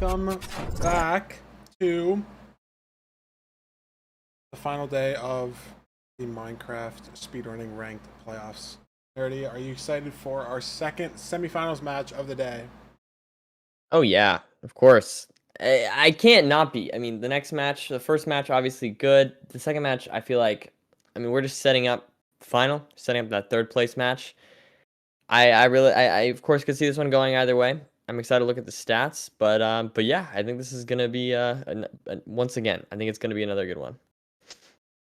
welcome back to the final day of the Minecraft speedrunning ranked playoffs. Nerdy, are you excited for our second semifinals match of the day? Oh yeah, of course. I can't not be. I mean, the first match, obviously good. The second match, I feel like, we're just setting up that third place match. I of course could see this one going either way. I'm excited to look at the stats, but yeah, I think this is gonna be once again, I think it's gonna be another good one.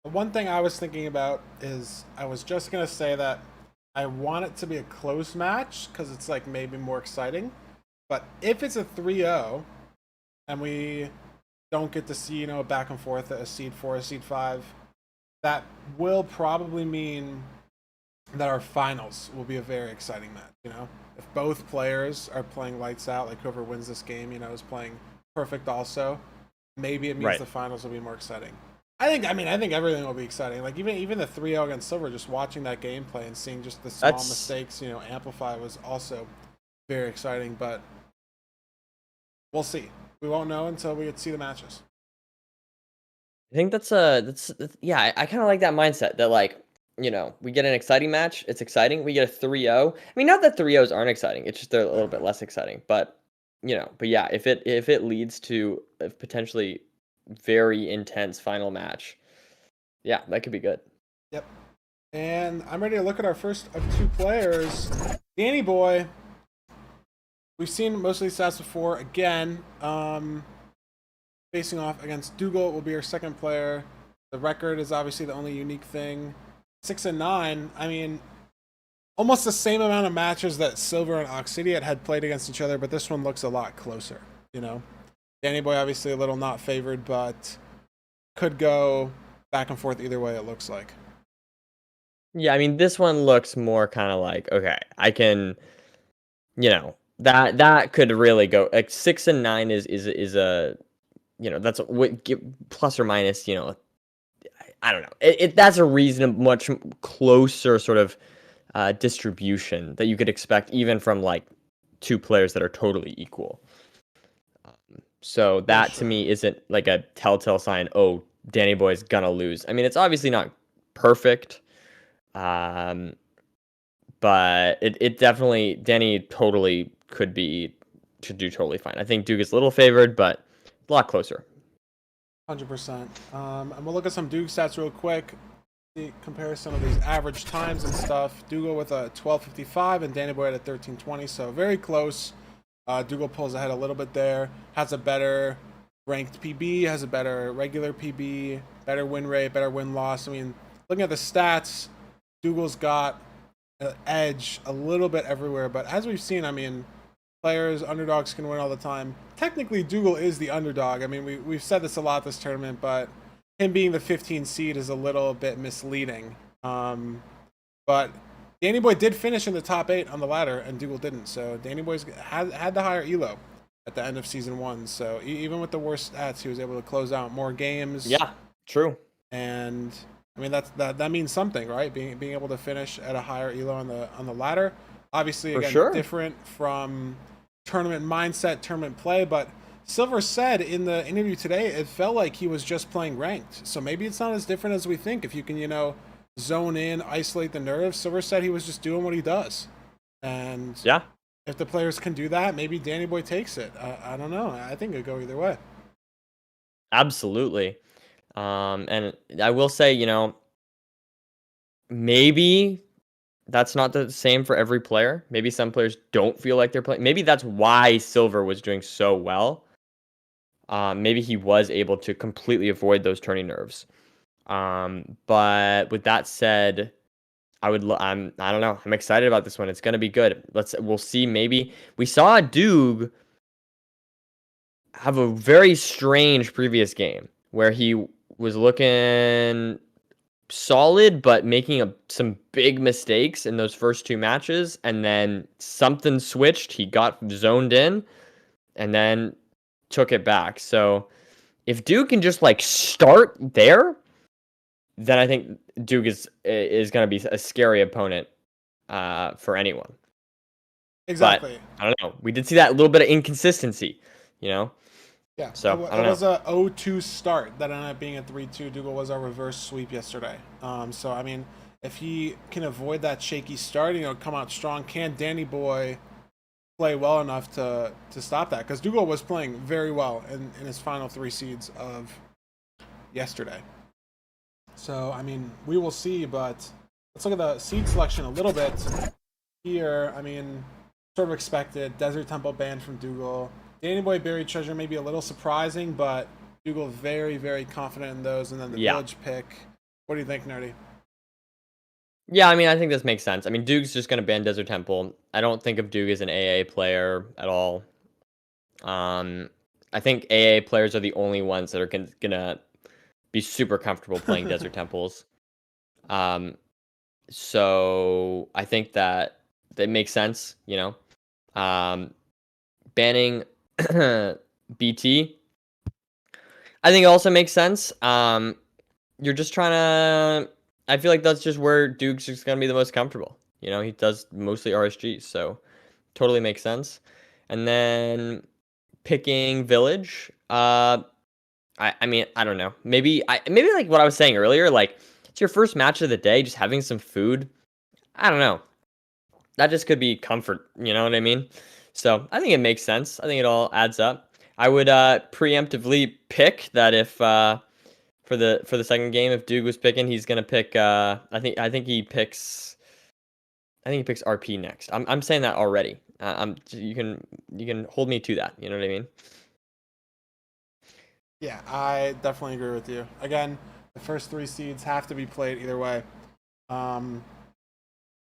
The one thing I was thinking about is I was just going to say that I want it to be a close match because it's like maybe more exciting. But if it's a 3-0 and we don't get to see, a back and forth at a seed 4, a seed 5, that will probably mean that our finals will be a very exciting match. If both players are playing lights out, like whoever wins this game, is playing perfect also, maybe it means Right. the finals will be more exciting. I think everything will be exciting. Like even the 3-0 against Silver, just watching that gameplay and seeing just the small That's mistakes, amplify was also very exciting, but we'll see. We won't know until we see the matches. I think that's yeah, I kind of like that mindset that like, we get an exciting match, it's exciting. We get a 3-0. I mean, not that 3-0s aren't exciting. It's just they're a little bit less exciting, but yeah, if it leads to a potentially very intense final match, yeah, that could be good. Yep. And I'm ready to look at our first of two players. Danny Boy. We've seen most of these stats before. Again, facing off against Doogile will be our second player. The record is obviously the only unique thing. 6-9. I mean, almost the same amount of matches that Silver and Oxidiat had played against each other, but this one looks a lot closer. Danny Boy obviously a little not favored, but could go back and forth either way. It looks like. Yeah, I mean, this one looks more kind of like, okay, I can, that could really go like 6-9 is a, that's what plus or minus, I don't know. That's a much closer sort of distribution that you could expect even from like two players that are totally equal. So For that to sure. me isn't like a telltale sign. Oh, Danny Boy's gonna lose. I mean, it's obviously not perfect, um, but it definitely Danny totally should do totally fine. I think Duke is a little favored, but a lot closer. 100%. And we'll look at some Duke stats real quick. Compare some of these average times and stuff. Dougal with a 12:55 and Danny Boy at a 13:20, so very close. Dougal pulls ahead a little bit there. Has a better ranked PB, has a better regular PB, better win rate, better win loss. I mean, looking at the stats, Dougal's got an edge a little bit everywhere, but as we've seen, I mean, players, underdogs can win all the time. Technically, Dougal is the underdog. I mean, we've said this a lot this tournament, but him being the 15 seed is a little bit misleading. But Danny Boy did finish in the top 8 on the ladder, and Dougal didn't. So Danny Boy's had the higher elo at the end of season 1. So even with the worst stats, he was able to close out more games. Yeah, true. And I mean that means something, right? Being able to finish at a higher elo on the ladder. Obviously, For again, sure. different from tournament mindset, tournament play, but Silver said in the interview today it felt like he was just playing ranked. So maybe it's not as different as we think. If you can, zone in, isolate the nerves. Silver said he was just doing what he does. And Yeah. if the players can do that, maybe Danny Boy takes it. I don't know. I think it could go either way. Absolutely. And I will say, maybe that's not the same for every player. Maybe some players don't feel like they're playing. Maybe that's why Silver was doing so well. Maybe he was able to completely avoid those turning nerves. But with that said, I don't know. I'm excited about this one. It's gonna be good. We'll see. Maybe we saw Doog have a very strange previous game where he was looking solid but making some big mistakes in those first two matches, and then something switched. He got zoned in and then took it back. So if Duke can just like start there, then I think Duke is going to be a scary opponent for anyone. But Exactly. I don't know. We did see that little bit of inconsistency. you know? Yeah, So I it don't know. was a 0-2 start that ended up being a 3-2. Doogile was our reverse sweep yesterday. So I mean, if he can avoid that shaky start, come out strong. Can Danny Boy play well enough to stop that? Because Doogile was playing very well in his final 3 seeds of yesterday. So I mean, we will see. But let's look at the seed selection a little bit here. I mean, sort of expected. Desert Temple banned from Doogile. Danny Boy Buried Treasure may be a little surprising, but Doogile very, very confident in those. And then the Yeah. Village pick. What do you think, Nerdy? Yeah, I mean, I think this makes sense. I mean, Duke's just going to ban Desert Temple. I don't think of Duke as an AA player at all. Um, I think AA players are the only ones that are gonna be super comfortable playing Desert Temples. Um, so I think that makes sense, you know. Banning BT, I think it also makes sense. You're just trying to. I feel like that's just where Duke's just gonna be the most comfortable. You know, he does mostly RSGs, so totally makes sense. And then picking Village. I mean, I don't know. Maybe like what I was saying earlier, like it's your first match of the day, just having some food. I don't know. That just could be comfort, you know what I mean? So I think it makes sense. I think it all adds up. I would preemptively pick that if for the second game, if Duke was picking, he's gonna pick I think he picks RP next. I'm saying that already. I'm you can hold me to that. You know what I mean? Yeah, I definitely agree with you. Again, the first 3 seeds have to be played either way. Um,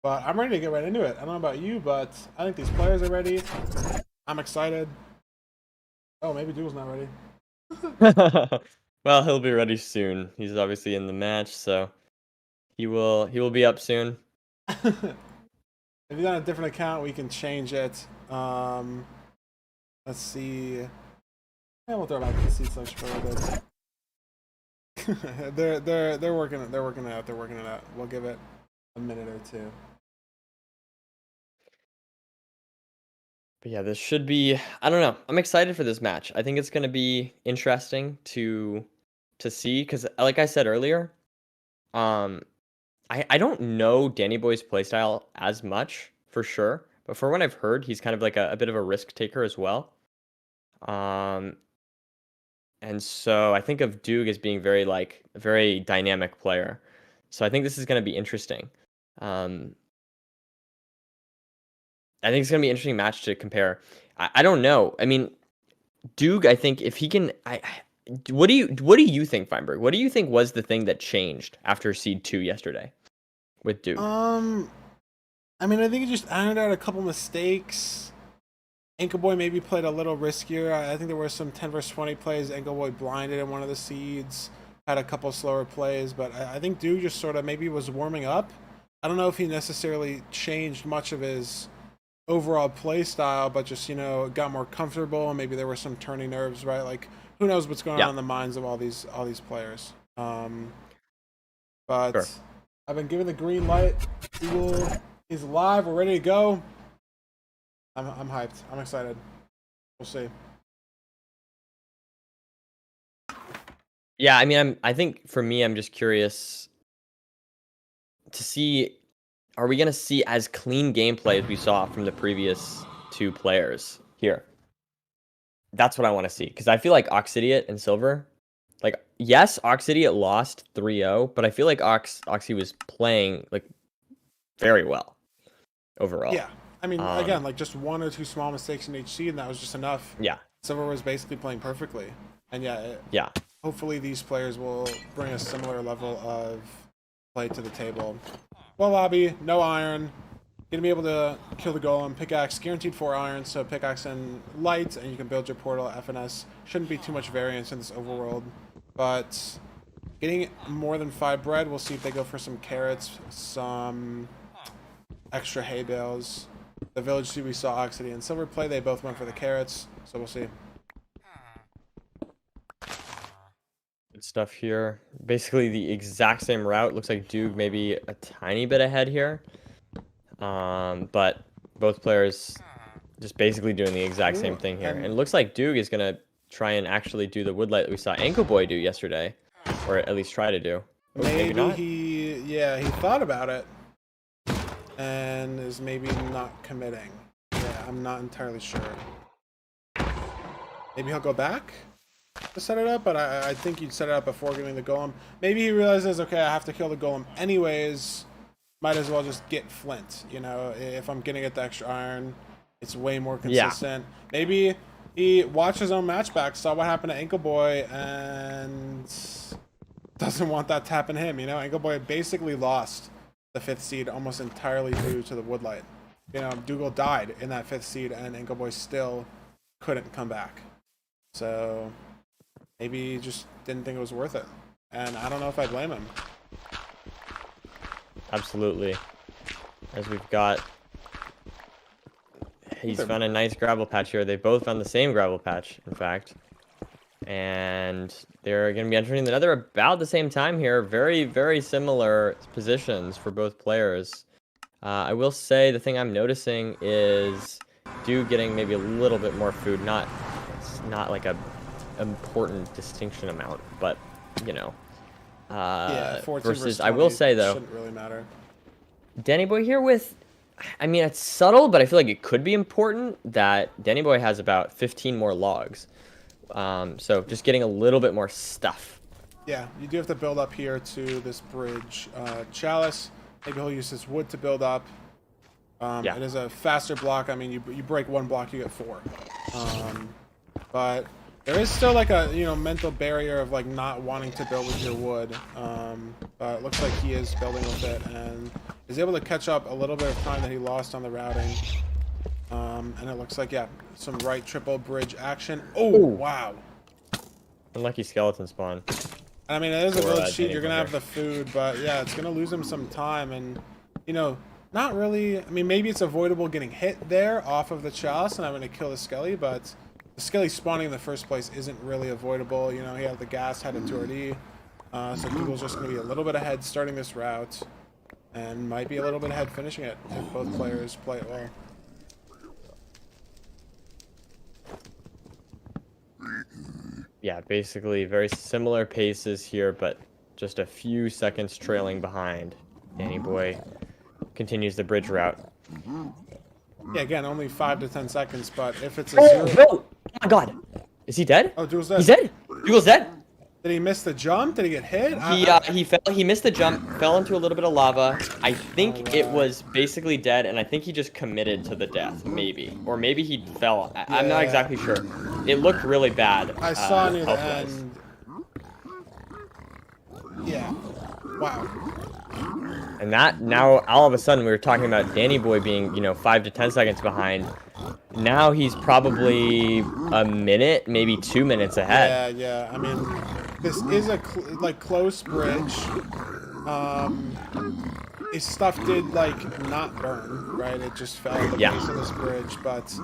but I'm ready to get right into it. I don't know about you, but I think these players are ready. I'm excited. Oh, maybe Doogle's not ready. Well, he'll be ready soon. He's obviously in the match, so he will be up soon. If he's on a different account, we can change it. Let's see. Yeah, we'll throw back the seat selection for a little bit. They're working it. They're working it out. They're working it out. We'll give it a minute or two. But yeah, this should be. I don't know. I'm excited for this match. I think it's gonna be interesting to see because, like I said earlier, um, I don't know Danny Boy's playstyle as much for sure, but for what I've heard, he's kind of like a bit of a risk taker as well. Um, and so I think of Duke as being very like a very dynamic player. So I think this is gonna be interesting. Um, I think it's gonna be an interesting match to compare. I don't know. I mean, Duke, I think if he can, what do you think, Feinberg? What do you think was the thing that changed after Seed 2 yesterday with Duke? Um, I mean, I think he just ironed out a couple mistakes. Boy maybe played a little riskier. I think there were some 10 versus 20 plays. Boy blinded in one of the seeds. Had a couple slower plays, but I think Duke just sort of maybe was warming up. I don't know if he necessarily changed much of his overall play style, but just got more comfortable, and maybe there were some turning nerves, right? Like who knows what's going on Yeah, in the minds of all these players. sure. But I've been given the green light. Google is live. We're ready to go. I'm hyped. I'm excited. We'll see. Yeah, I mean, I think for me, I'm just curious to see, are we gonna see as clean gameplay as we saw from the previous two players here? That's what I want to see because I feel like Oxidiot and Silver, like yes, Oxidiot lost 3-0, but I feel like Oxy was playing like very well overall. Yeah. I mean, Um, again, like just one or two small mistakes in each seed, and that was just enough. yeah, Silver was basically playing perfectly, and yeah, yeah, hopefully these players will bring a similar level of play to the table. Well, lobby, no iron. Gonna be able to kill the golem. Pickaxe, guaranteed 4 iron, so pickaxe and light, and you can build your portal at FNS. Shouldn't be too much variance in this overworld, but getting more than 5 bread, we'll see if they go for some carrots, some extra hay bales. The village see we saw Oxity and Silver play, they both went for the carrots, so we'll see. good stuff here. Basically the exact same route. Looks like Duke maybe a tiny bit ahead here. But both players just basically doing the exact same thing here. And it looks like Doog is going to try and actually do the woodlight that we saw Ankle Boy do yesterday. Or at least try to do. Oh, maybe not. he thought about it. And is maybe not committing. Yeah, I'm not entirely sure. Maybe he'll go back to set it up, but I think you'd set it up before getting the golem. Maybe he realizes, okay, I have to kill the golem anyways. Might as well just get flint. You know, if I'm getting it the extra iron, it's way more consistent. Yeah. Maybe he watched his own match back, saw what happened to Ankle Boy, and doesn't want that to happen to him. You know, Ankle Boy basically lost the 5th seed almost entirely due to the woodlight. You know, Doogile died in that 5th seed, and Ankle Boy still couldn't come back. So maybe he just didn't think it was worth it. And I don't know if I blame him. Absolutely. As we've got... He's found a nice gravel patch here. They both found the same gravel patch, in fact. And they're going to be entering the nether about the same time here. Very, very similar positions for both players. I will say the thing I'm noticing is Doog getting maybe a little bit more food. It's not like a important distinction amount, but, you know. Yeah, 14 versus, I will say, though, shouldn't really matter. Dannyboy here with... I mean, it's subtle, but I feel like it could be important that Dannyboy has about 15 more logs. So just getting a little bit more stuff. Yeah, you do have to build up here to this bridge. Chalice, maybe he'll use his wood to build up. Yeah. It is a faster block. I mean, you break 1 block, you get 4. But there is still like a mental barrier of like not wanting to build with your wood. But it looks like he is building with it and is able to catch up a little bit of time that he lost on the routing. And it looks like, yeah, some right triple bridge action. Oh, wow. Unlucky skeleton spawn. I mean, it is a village cheat. You're going to have the food, but yeah, it's going to lose him some time. And, not really. I mean, maybe it's avoidable getting hit there off of the chalice, and I'm going to kill the skelly, but the skelly spawning in the first place isn't really avoidable. You know, he had the gas headed toward E. So Doogle's just going to be a little bit ahead starting this route, and might be a little bit ahead finishing it if both players play it well. Yeah, basically very similar paces here, but just a few seconds trailing behind. Dannyboy continues the bridge route. Yeah, again, only 5 to 10 seconds, but if it's a zero... No! Oh my god! Is he dead? Oh, Doogle's dead. He's dead? Doogle's dead? Did he miss the jump? Did he get hit? He fell. He missed the jump, fell into a little bit of lava. I think it was basically dead, and I think he just committed to the death, maybe. Or maybe he fell. I'm not exactly sure. It looked really bad. I saw near the end. Yeah. Wow. And that, now, all of a sudden, we were talking about Dannyboy being, 5 to 10 seconds behind. Now he's probably a minute, maybe 2 minutes ahead. Yeah. I mean, this is a close bridge. His stuff did not burn, right? It just fell at the base of this bridge, but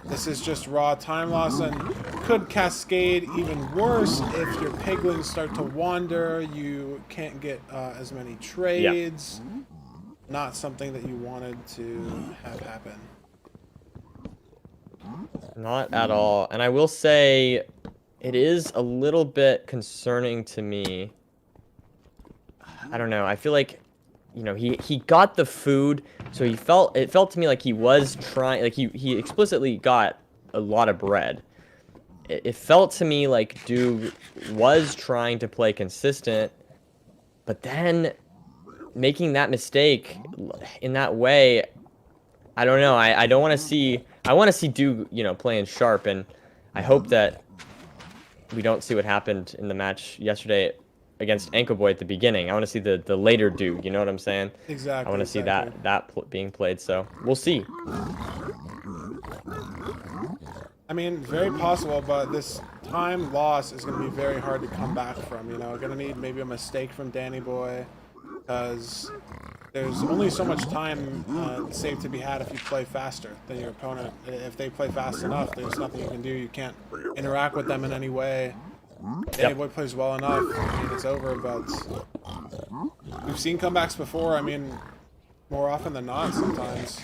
this is just raw time loss and could cascade even worse if your piglins start to wander. You can't get as many trades. Not something that you wanted to have happen. Not at all. And I will say it is a little bit concerning to me. I don't know. I feel like, he got the food, so it felt to me like he was trying, like he explicitly got a lot of bread. It felt to me like Doog was trying to play consistent, but then making that mistake in that way, I don't know. I don't want to see. I want to see Doog, playing sharp, and I hope that we don't see what happened in the match yesterday against Ankle Boy at the beginning. I want to see the later Doog. You know what I'm saying? Exactly. I want to see that being played. So we'll see. I mean, very possible, but this time loss is going to be very hard to come back from. Going to need maybe a mistake from Dannyboy, because there's only so much time saved to be had if you play faster than your opponent. If they play fast enough, there's nothing you can do. You can't interact with them in any way. Dannyboy plays well enough. I mean, it's over, but we've seen comebacks before. I mean, more often than not sometimes.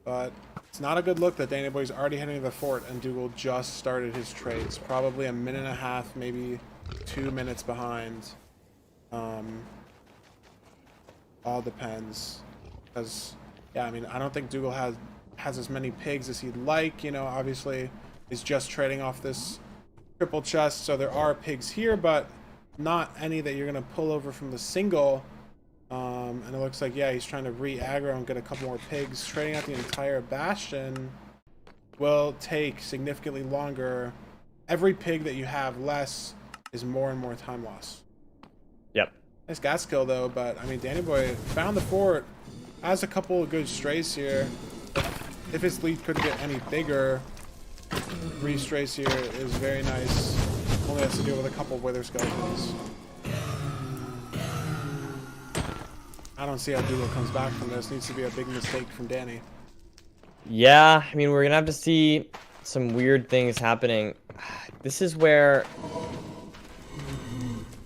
But It's not a good look that Dandannyboy's already heading to the fort and Doogile just started his trades. Probably a minute and a half, maybe 2 minutes behind. All depends. Because, yeah, I mean, I don't think Doogile has as many pigs as he'd like. You know, obviously, he's just trading off this triple chest, so there are pigs here, but not any that you're going to pull over from the single. And it looks like, yeah, he's trying to re-aggro and get a couple more pigs. Trading out the entire bastion will take significantly longer. Every pig that you have less is more and more time loss. Yep. Nice gas kill, though, but, I mean, Dandannyboy found the fort, has a couple of good strays here. If his lead could get any bigger, 3 strays here is very nice. Only has to deal with a couple of wither skeletons. I don't see how Doogile comes back from this. Needs to be a big mistake from Danny. Yeah, I mean, we're gonna have to see some weird things happening. This is where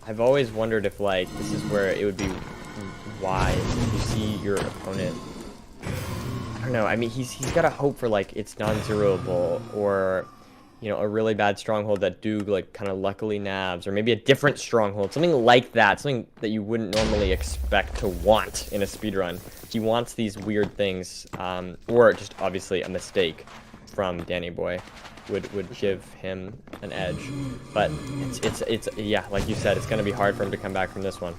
I've always wondered if, like, this is where it would be wise if you see your opponent. I don't know. I mean, he's got to hope for, like, it's non-zeroable, or, you know, a really bad stronghold that Doog, like, kind of luckily nabs, or maybe a different stronghold, something like that, something that you wouldn't normally expect to want in a speedrun. He wants these weird things, or just obviously a mistake from Dandannyboy would give him an edge. But it's yeah, like you said, it's gonna be hard for him to come back from this one.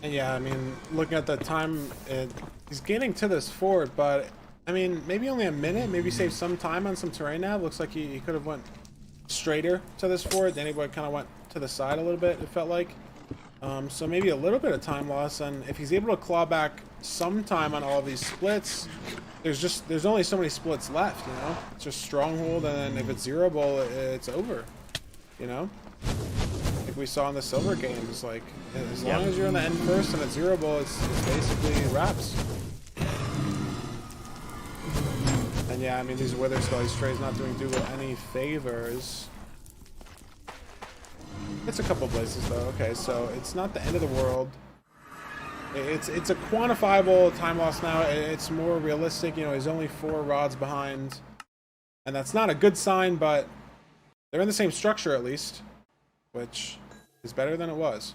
And yeah, I mean, looking at the time, he's getting to this fort, but I mean, maybe only a minute, maybe save some time on some terrain now. Looks like he could have went straighter to this fort. Dandannyboy kind of went to the side a little bit, it felt like. So maybe a little bit of time loss, and if he's able to claw back some time on all of these splits, there's only so many splits left, you know? It's just stronghold, and then if it's zeroable, it's over, you know? Like we saw in the silver games, like, as long as you're in the end first and it's zeroable, it's basically wraps. And yeah, I mean, these wither skelly strays not doing Doogile any favors. It's a couple places though. Okay, so it's not the end of the world. It's a quantifiable time loss now. It's more realistic. You know, he's only 4 rods behind, and that's not a good sign. But they're in the same structure at least, which is better than it was.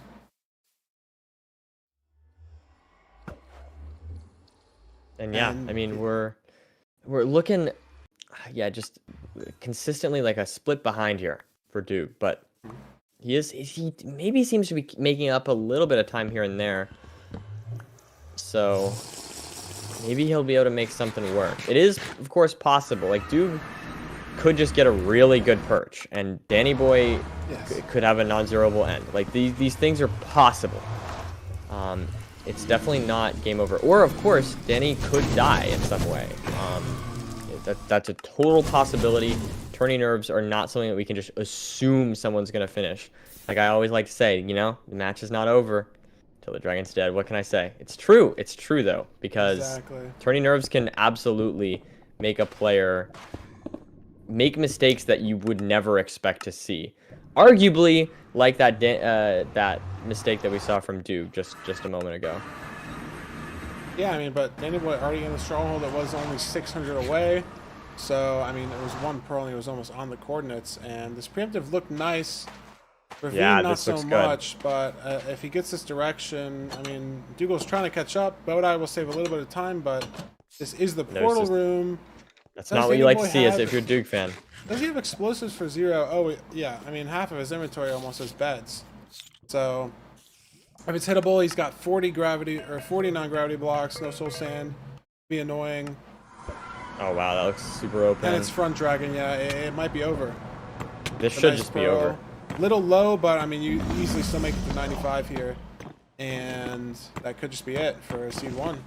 And yeah, I mean, we're looking, yeah, just consistently like a split behind here for Doog, but he maybe seems to be making up a little bit of time here and there. So maybe he'll be able to make something work. It is, of course, possible. Like, Doog could just get a really good perch, and Dandannyboy could have a non-zeroable end. Like, these things are possible. It's definitely not game over. Or, of course, Danny could die in some way. That's a total possibility. Turning nerves are not something that we can just assume someone's going to finish. Like I always like to say, you know, the match is not over till the dragon's dead. What can I say? It's true. It's true, though, because turning nerves can absolutely make a player make mistakes that you would never expect to see. Arguably, like that that mistake that we saw from Doog just a moment ago. Yeah, I mean, but Dandannyboy already in the stronghold that was only 600 away. So, I mean, it was 1 pearl and he was almost on the coordinates. And this preemptive looked nice. Ravine, yeah, not this so looks much, but if he gets this direction, I mean, Doogle's trying to catch up. Boat will save a little bit of time, but this is the portal room. That's not what you like to see as if you're a Doog fan. Does he have explosives for 0? Oh, yeah. I mean, half of his inventory almost has beds. So, if it's hittable, he's got 40 gravity or 40 non-gravity blocks, no soul sand. Be annoying. Oh wow, that looks super open. And it's front dragon, yeah. It might be over. This should just be over. Little low, but I mean, you easily still make it to 95 here, and that could just be it for seed 1.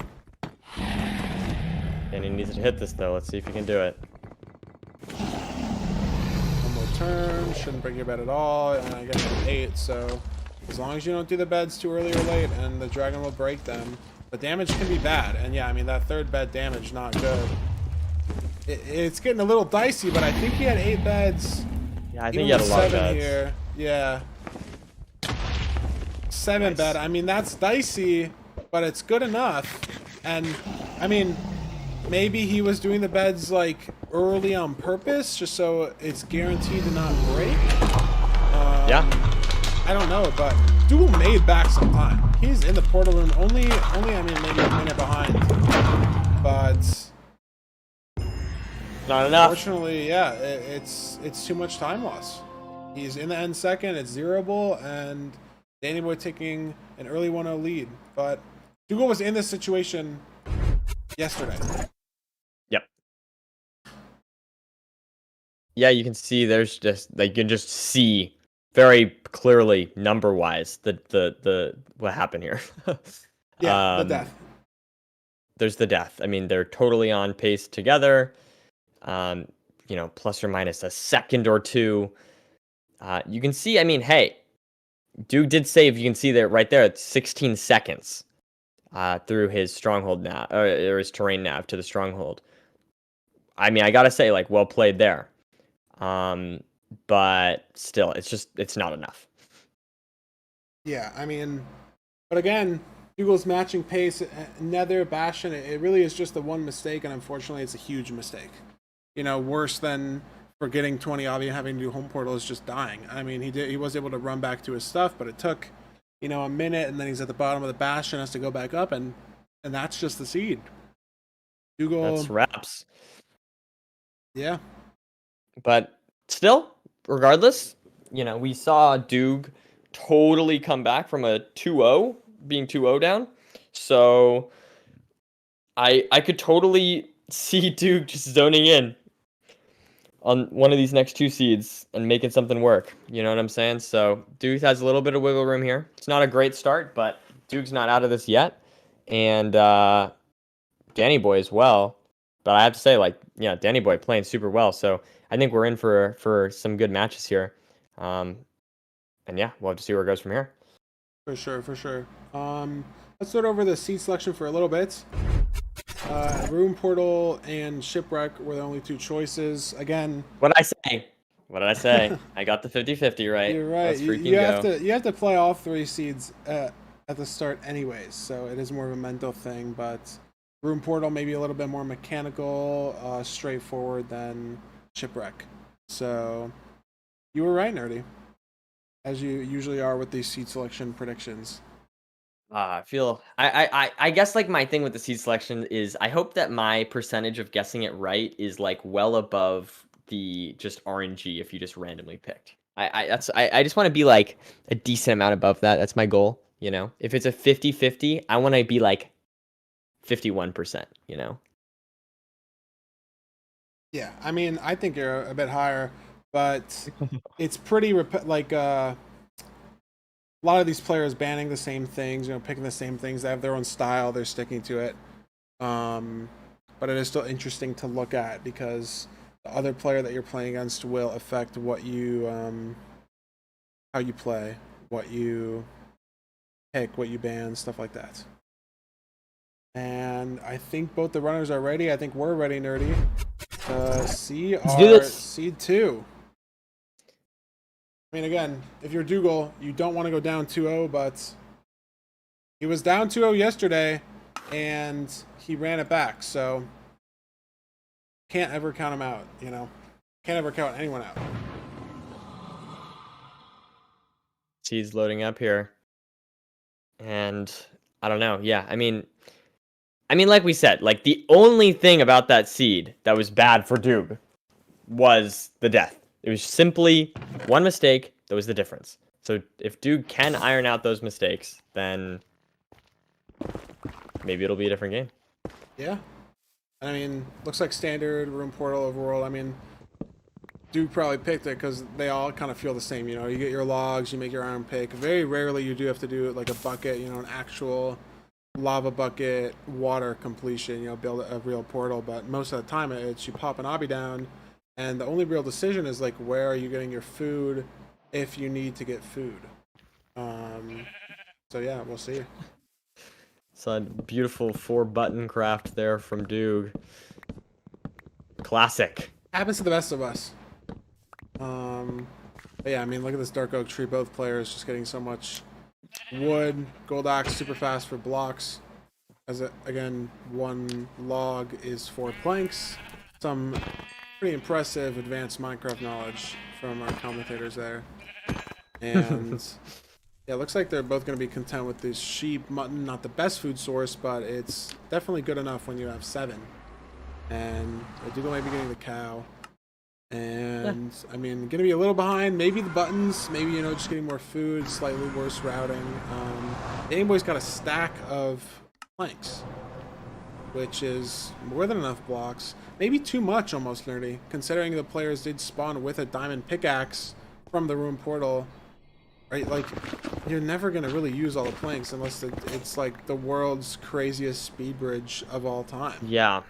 And he needs to hit this though. Let's see if he can do it. One more turn, shouldn't break your bed at all, and I get an 8. So as long as you don't do the beds too early or late, and the dragon will break them, the damage can be bad. And yeah, I mean, that 3rd bed damage not good. It's getting a little dicey, but I think he had 8 beds. Yeah, I think he had a lot of beds here. Yeah. 7 bed. I mean, that's dicey, but it's good enough. And I mean, maybe he was doing the beds like early on purpose, just so it's guaranteed to not break. Yeah. I don't know, but Doogile made back some time. He's in the portal room only I mean maybe a minute behind, but Not enough. unfortunately, yeah, it's too much time loss. He's in the end second. It's zeroable, and Dandannyboy taking an early 1-0 lead. But Doogile was in this situation yesterday. Yep. Yeah, you can see there's just like you can just see very clearly number wise the what happened here. Yeah, the death. There's the death. I mean, they're totally on pace together. Plus or minus a second or two. You can see, I mean, hey, Duke did save. You can see there right there. It's 16 seconds through his stronghold nav or his terrain nav to the stronghold. I mean, I gotta say, like, well played there. But still, it's not enough. Yeah, I mean, but again, Doogle's matching pace, Nether, Bastion, it really is just the one mistake, and unfortunately, it's a huge mistake. You know, worse than forgetting 20 obby and having to do home portal is just dying. I mean, he was able to run back to his stuff, but it took, a minute, and then he's at the bottom of the Bastion, has to go back up, and that's just the seed. Doogile. That's wraps. Yeah. But still, regardless, we saw Doog totally come back from a 2-0, being 2-0 down. So I could totally see Doog just zoning in on one of these next two seeds and making something work. You know what I'm saying? So Doog has a little bit of wiggle room here. It's not a great start, but Doog's not out of this yet. And Dandannyboy as well. But I have to say, Dandannyboy playing super well. So I think we're in for some good matches here. And yeah, we'll have to see where it goes from here. For sure. Let's start over the seed selection for a little bit. Room portal and shipwreck were the only two choices. Again, What did I say? I got the 50-50 right. You're right. Let's freaking you have to play all three seeds at the start anyways, so it is more of a mental thing. But room portal maybe a little bit more mechanical, straightforward than shipwreck. So you were right, Nerdy, as you usually are with these seed selection predictions. I guess like my thing with the seed selection is I hope that my percentage of guessing it right is like well above the just RNG if you just randomly picked. I just want to be like a decent amount above that. That's my goal, If it's a 50-50, I want to be like 51%, Yeah, I mean, I think you're a bit higher, but it's pretty a lot of these players banning the same things, picking the same things. They have their own style. They're sticking to it. But it is still interesting to look at because the other player that you're playing against will affect what you, how you play, what you pick, what you ban, stuff like that. And I think both the runners are ready. I think we're ready, Nerdy, to see our seed 2. I mean, again, if you're Doogile, you don't want to go down 2-0, but he was down 2-0 yesterday, and he ran it back, so can't ever count him out, Can't ever count anyone out. Seed's loading up here. And I don't know. Yeah, I mean, like we said, like the only thing about that seed that was bad for Doog was the death. It was simply one mistake that was the difference. So if Doog can iron out those mistakes, then maybe it'll be a different game. Yeah. I mean, looks like standard room portal overworld. I mean, Doog probably picked it because they all kind of feel the same. You get your logs, you make your iron pick. Very rarely you do have to do it like a bucket, an actual lava bucket water completion, build a real portal. But most of the time it's you pop an obby down, and the only real decision is like where are you getting your food if you need to get food. So yeah, we'll see. It's a beautiful 4-button craft there from Doog. Classic. Happens to the best of us. But yeah, I mean, look at this dark oak tree. Both players just getting so much wood. Gold axe super fast for blocks. Again, one log is 4 planks. Some pretty impressive advanced Minecraft knowledge from our commentators there. And yeah, it looks like they're both going to be content with this sheep. Mutton, not the best food source, but it's definitely good enough when you have 7. And Doogile may be getting the cow. And I mean, gonna be a little behind. Maybe the buttons. Maybe, you know, just getting more food. Slightly worse routing. Dandannyboy's got a stack of planks, which is more than enough blocks. Maybe too much, almost, Nerdy, considering the players did spawn with a diamond pickaxe from the room portal. Right, like, you're never gonna really use all the planks unless it's like the world's craziest speed bridge of all time. Yeah,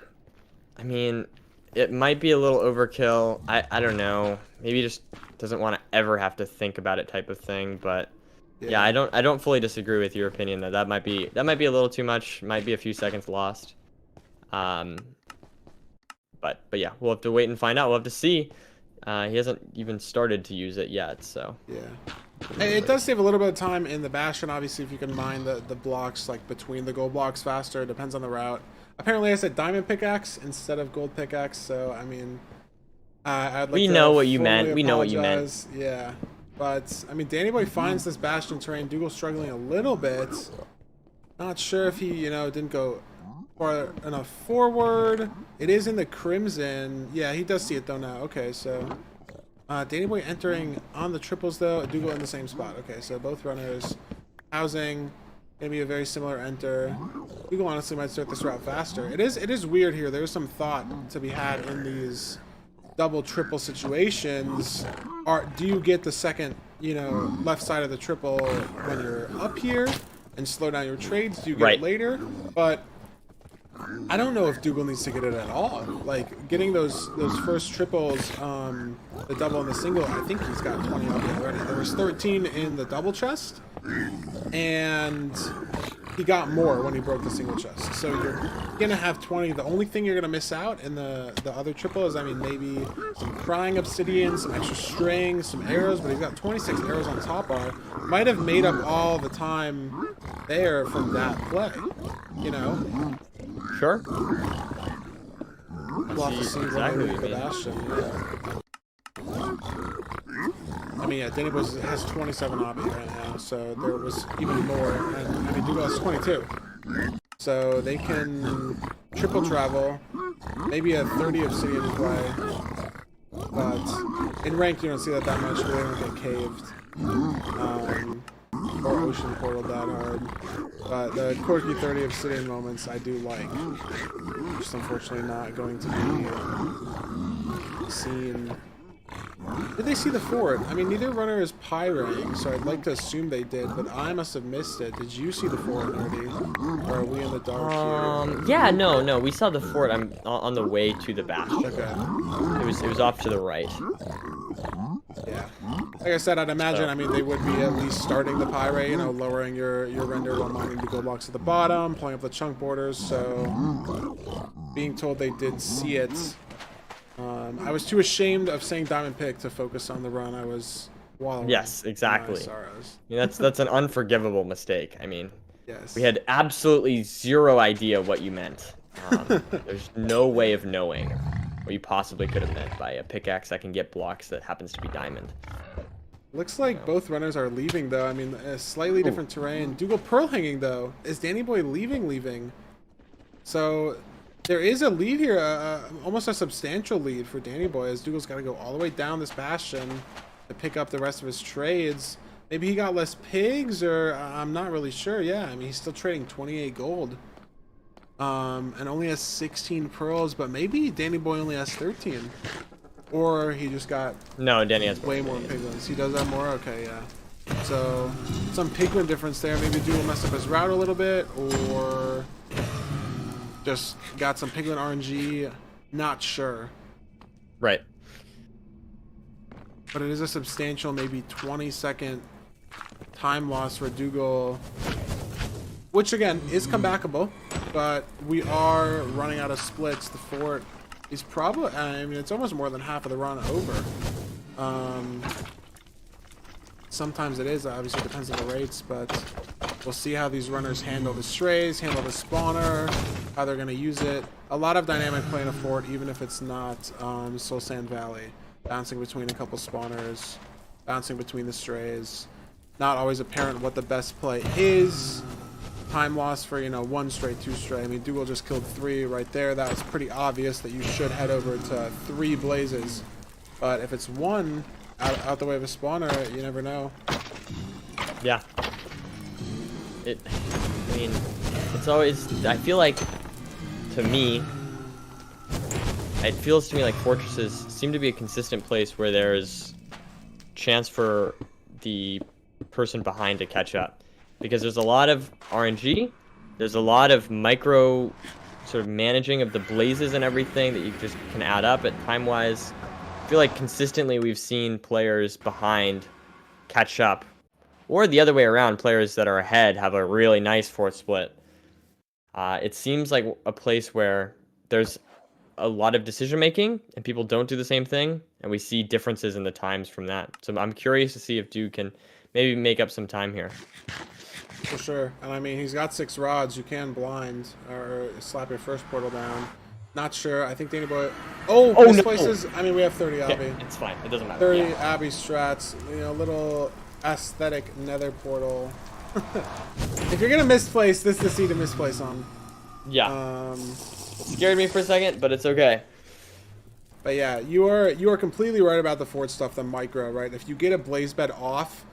I mean, it might be a little overkill. I don't know. Maybe he just doesn't want to ever have to think about it, type of thing. But yeah, I don't fully disagree with your opinion that might be a little too much. Might be a few seconds lost. But yeah, we'll have to wait and find out. We'll have to see. He hasn't even started to use it yet, so yeah. Hey, it does save a little bit of time in the Bastion, obviously, if you can mine the blocks like between the gold blocks faster. It depends on the route. Apparently I said diamond pickaxe instead of gold pickaxe, so I mean, I'd like we to know what you formally meant. We know what you meant. apologize. Yeah, but I mean, Dandannyboy finds this Bastion terrain. Doogile struggling a little bit. Not sure if he, you know, didn't go far enough forward. It is in the crimson. Yeah, he does see it though now. Okay, so Dandannyboy entering on the triples though. Doogile in the same spot. Okay, so both runners housing. Gonna be a very similar enter. Doogile honestly might start this route faster. It is weird here. There's some thought to be had in these double triple situations. Do you get the second, you know, left side of the triple when you're up here and slow down your trades? Do you get it later? But I don't know if Doogile needs to get it at all. Like getting those first triples, the double and the single. I think he's got 20 up already. There was 13 in the double chest. And he got more when he broke the single chest. So you're gonna have 20. The only thing you're gonna miss out in the other triple is, I mean, maybe some crying obsidian, some extra string, some arrows, but he's got 26 arrows on top bar. Might have made up all the time there from that play, you know? Sure. We'll have to see exactly what the Bastion, yeah. I mean, yeah, Dandannyboy has 27 obby right now, so there was even more, and I mean, Doogile has 22. So they can triple travel, maybe a 30 obsidian play, but in ranked you don't see that much, they don't get caved, or ocean portal that hard. But the quirky 30 obsidian moments I do like, just unfortunately not going to be seen. Did they see the fort? I mean, neither runner is pyrang, so I'd like to assume they did, but I must have missed it. Did you see the fort, Nerdy? Or are we in the dark here? Yeah, no, we saw the fort. I'm on the way to the Bastion. Okay. It was off to the right. Yeah. Like I said, I'd imagine, I mean, they would be at least starting the pyrang, you know, lowering your render while mining the gold blocks at the bottom, pulling up the chunk borders, so being told they did see it. I was too ashamed of saying diamond pick to focus on the run. I was wallowing. Yes, exactly. Sorrows. I mean, that's an unforgivable mistake. I mean, yes. We had absolutely zero idea what you meant. There's no way of knowing what you possibly could have meant by a pickaxe that can get blocks that happens to be diamond. Looks like both runners are leaving, though. I mean, a slightly different terrain. Doogile pearl hanging, though. Is Dandannyboy leaving? So there is a lead here, almost a substantial lead for Dandannyboy, as Doogle's got to go all the way down this Bastion to pick up the rest of his trades. Maybe he got less pigs, or I'm not really sure. Yeah, I mean, he's still trading 28 gold. And only has 16 pearls, but maybe Dandannyboy only has 13. Or he just got Danny has way more piglins. He does have more? Okay, yeah. So, some piglin difference there. Maybe Doogile messed up his route a little bit, or just got some piglin RNG. Not sure. Right. But it is a substantial, maybe 20-second time loss for Doogile, which again is comebackable, but we are running out of splits. The fort is probably, I mean, it's almost more than half of the run over. Sometimes it is, obviously it depends on the rates, but We'll see how these runners handle the strays, handle the spawner, how they're going to use it. A lot of dynamic play in a fort, even if it's not Soul Sand Valley. Bouncing between a couple spawners, bouncing between the strays. Not always apparent what the best play is. Time loss for, you know, 1 stray, 2 stray. I mean, Doogile just killed 3 right there. That was pretty obvious that you should head over to 3 blazes. But if it's 1 out the way of a spawner, you never know. Yeah. I mean, it's always, I feel like, to me, it feels to me like fortresses seem to be a consistent place where there's chance for the person behind to catch up. Because there's a lot of RNG, there's a lot of micro sort of managing of the blazes and everything that you just can add up at time-wise. I feel like consistently we've seen players behind catch up. Or the other way around, players that are ahead have a really nice fort split. It seems like a place where there's a lot of decision making and people don't do the same thing, and we see differences in the times from that. So I'm curious to see if Duke can maybe make up some time here. For sure. And I mean, he's got 6 rods. You can blind or slap your first portal down. Not sure. I think Dandannyboy. Oh, misplaces. No. I mean, we have 30 Abby. Okay, it's fine. It doesn't matter. 30 Abby strats. You know, little aesthetic nether portal. If you're gonna misplace, this is the seed to misplace on. Yeah. It scared me for a second, but it's okay. But yeah, you are completely right about the fort stuff, the micro, right? If you get a blaze bed off,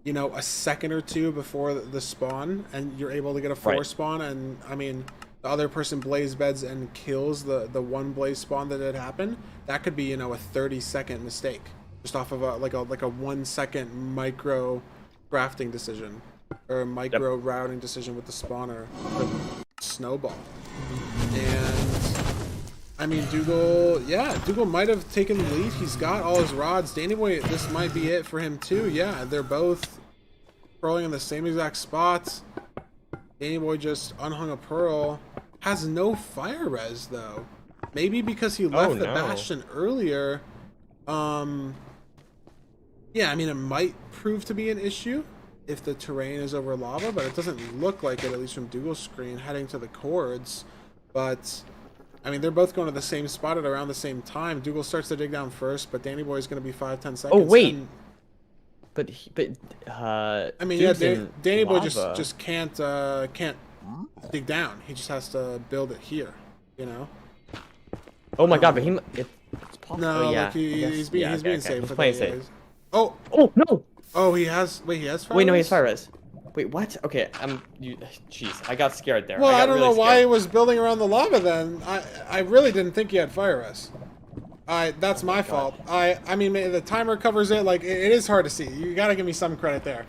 you know, a second or 2 before the spawn, and you're able to get a 4 spawn, and I mean, the other person blaze beds and kills the 1 blaze spawn that had happened, that could be, you know, a 30-second mistake. Just off of a 1 second micro crafting decision or a micro routing decision with the spawner. Snowball. And I mean, Doogile might have taken the lead. He's got all his rods. Dandannyboy, this might be it for him too. Yeah, they're both pearling in the same exact spots. Dandannyboy just unhung a pearl. Has no fire res though. Maybe because he left the bastion earlier. Yeah, I mean, it might prove to be an issue if the terrain is over lava, but it doesn't look like it, at least from Doogle's screen, heading to the cords. But, I mean, they're both going to the same spot at around the same time. Doogile starts to dig down first, but Dandannyboy is going to be 5-10 seconds. Oh, wait. And, I mean, yeah, Dandannyboy just can't dig down. He just has to build it here, you know? Oh my god, but it's possible. No, yeah, like he's being safe. He's playing safe. Oh no! Oh, he has fire res? Wait, no, he has fire res. Wait, what? Okay, jeez, I got scared there. Well, I don't know why he was building around the lava then. I really didn't think he had fire res. That's my fault. I mean, the timer covers it. Like, it is hard to see. You gotta give me some credit there.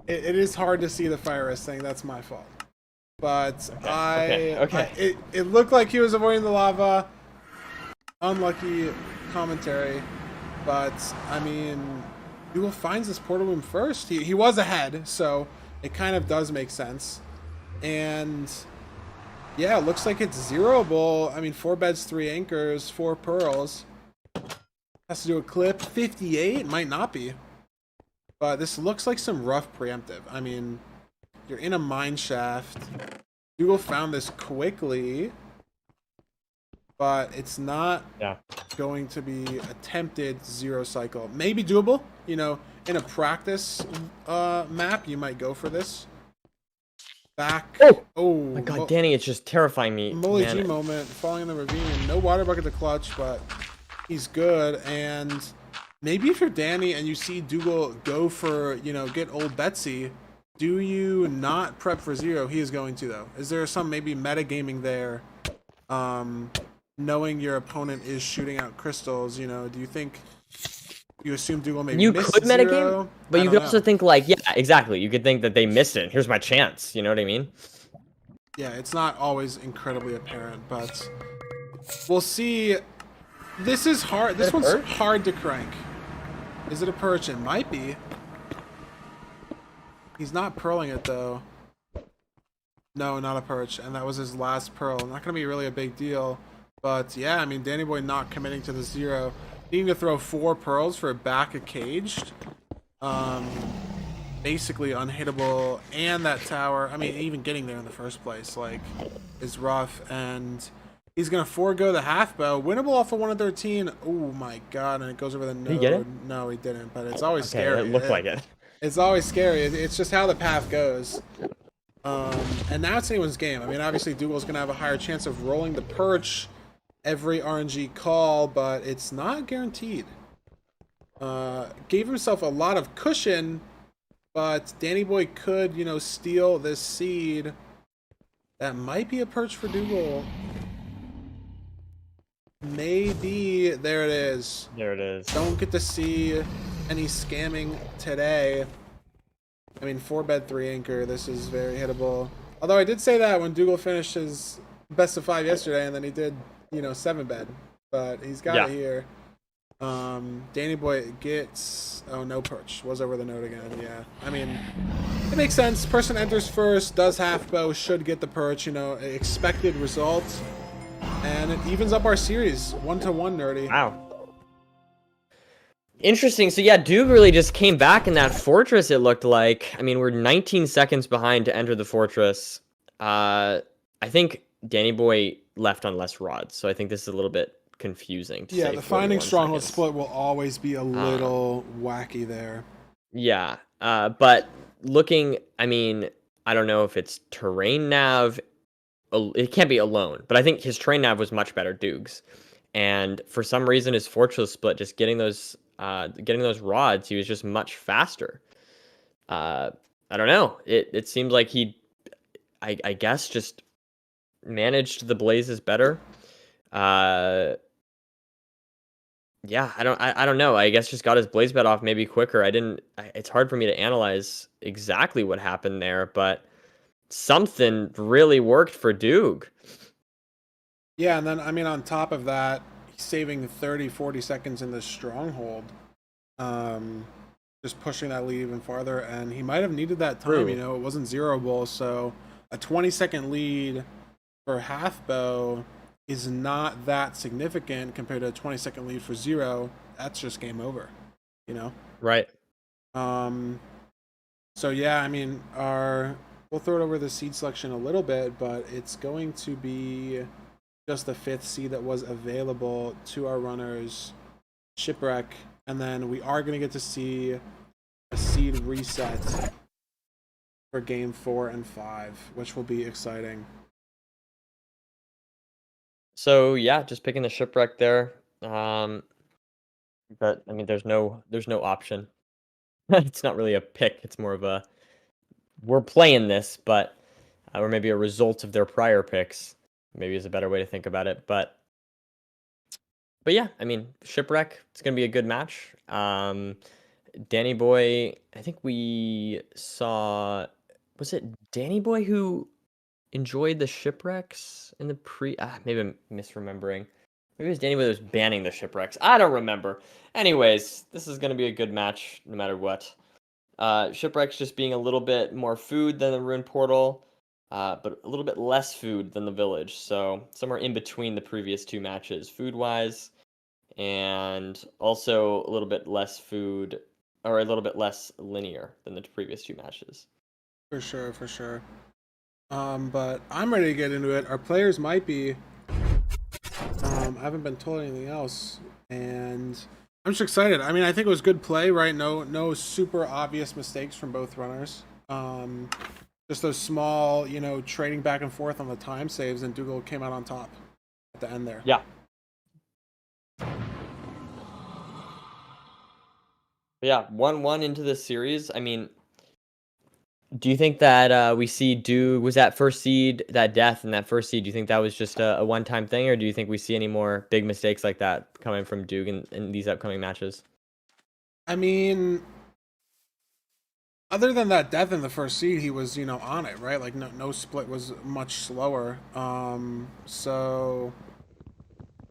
It is hard to see the fire res thing. That's my fault. But it looked like he was avoiding the lava. Unlucky commentary. But, I mean, Doogile finds this portal room first. He was ahead, so it kind of does make sense. And yeah, it looks like it's zeroable. I mean, 4 beds, 3 anchors, 4 pearls. Has to do a clip. 58 might not be. But this looks like some rough preemptive. I mean, you're in a mine shaft. Doogile found this quickly, but it's not going to be attempted 0 cycle. Maybe doable. You know, in a practice map, you might go for this. Back. Oh my god, Danny, it's just terrifying me. Molly G moment, falling in the ravine. No water bucket to clutch, but he's good. And maybe if you're Danny and you see Doogile go for, you know, get old Betsy, do you not prep for 0? He is going to, though. Is there some maybe metagaming there? Knowing your opponent is shooting out crystals, you know, do you think you assume Doogile maybe missed 0? Metagame, but you could also think like, yeah, exactly. You could think that they missed it. Here's my chance. You know what I mean? Yeah, it's not always incredibly apparent, but we'll see. This is hard. This one's hard to crank. Is it a perch? It might be. He's not pearling it though. No, not a perch, and that was his last pearl. Not gonna be really a big deal. But yeah, I mean, Dandannyboy not committing to the 0. Needing to throw 4 pearls for a back of caged. basically unhittable, and that tower, I mean, even getting there in the first place, like, is rough, and he's going to forego the half bow. Winnable off of 1 of 13. Oh my god, and it goes over the Did he get it? node. No, he didn't, but it's always Okay, scary. it looked like it. It's always scary. It's just how the path goes. And now it's anyone's game. I mean, obviously, Doogle's going to have a higher chance of rolling the perch every RNG call, but it's not guaranteed. Gave himself a lot of cushion, but Dandannyboy could, you know, steal this seed. That might be a perch for Doogile. Maybe. There it is. There it is. Don't get to see any scamming today. I mean, 4-bed, 3 anchor. This is very hittable. Although I did say that when Doogile finished his best of 5 yesterday, and then he did, you know, 7-bed. But he's got it here. Dandannyboy gets... Oh, no perch. Was over the node again, yeah. I mean, it makes sense. Person enters first, does half bow, should get the perch, you know, expected result. And it evens up our series. 1-1, Nerdy. Wow. Interesting. So yeah, Doog really just came back in that fortress, it looked like. I mean, we're 19 seconds behind to enter the fortress. I think Dandannyboy left on less rods, so I think this is a little bit confusing to say. The finding stronghold seconds. split will always be a little wacky there. Yeah, but looking, I mean, I don't know if it's terrain nav. It can't be alone, but I think his terrain nav was much better, Doog's. And for some reason, his fortress split, just getting those rods, he was just much faster. I don't know. It seems like he, I guess, just managed the blazes better. Yeah, I don't know. I guess just got his blaze bed off maybe quicker. It's hard for me to analyze exactly what happened there, but something really worked for Doog. Yeah, and then, I mean, on top of that, he's saving 30, 40 seconds in the stronghold. Just pushing that lead even farther, and he might have needed that time, True. you know, it wasn't zeroable, so a 20-second lead for half bow is not that significant compared to a 20-second lead for zero. That's just game over, you know? Right. So yeah, I mean, we'll throw it over the seed selection a little bit, but it's going to be just the 5th seed that was available to our runners, Shipwreck, and then we are going to get to see a seed reset for game 4 and 5, which will be exciting. So yeah, just picking the Shipwreck there. But I mean, there's no option. It's not really a pick. It's more of a we're playing this, but or maybe a result of their prior picks. Maybe is a better way to think about it. But yeah, I mean, Shipwreck. It's gonna be a good match. Dandannyboy. I think we saw. Was it Dandannyboy who enjoyed the Shipwrecks in the maybe I'm misremembering. Maybe it was Dandannyboy that was banning the Shipwrecks. I don't remember. Anyways, this is going to be a good match no matter what. Shipwrecks just being a little bit more food than the Rune Portal, but a little bit less food than the Village. So somewhere in between the previous 2 matches, food-wise, and also a little bit less food, or a little bit less linear than the previous 2 matches. For sure, for sure. But I'm ready to get into it. Our players might be. I haven't been told anything else, and I'm just excited. I mean, I think it was good play, right? No super obvious mistakes from both runners. Just those small, you know, trading back and forth on the time saves, and Doogile came out on top at the end there. Yeah. Yeah, 1-1 into this series. I mean, do you think that we see Doog was that first seed, that death in that first seed? Do you think that was just a one-time thing, or do you think we see any more big mistakes like that coming from Doog in these upcoming matches? I mean, other than that death in the first seed, he was, you know, on it, right? Like no split was much slower. So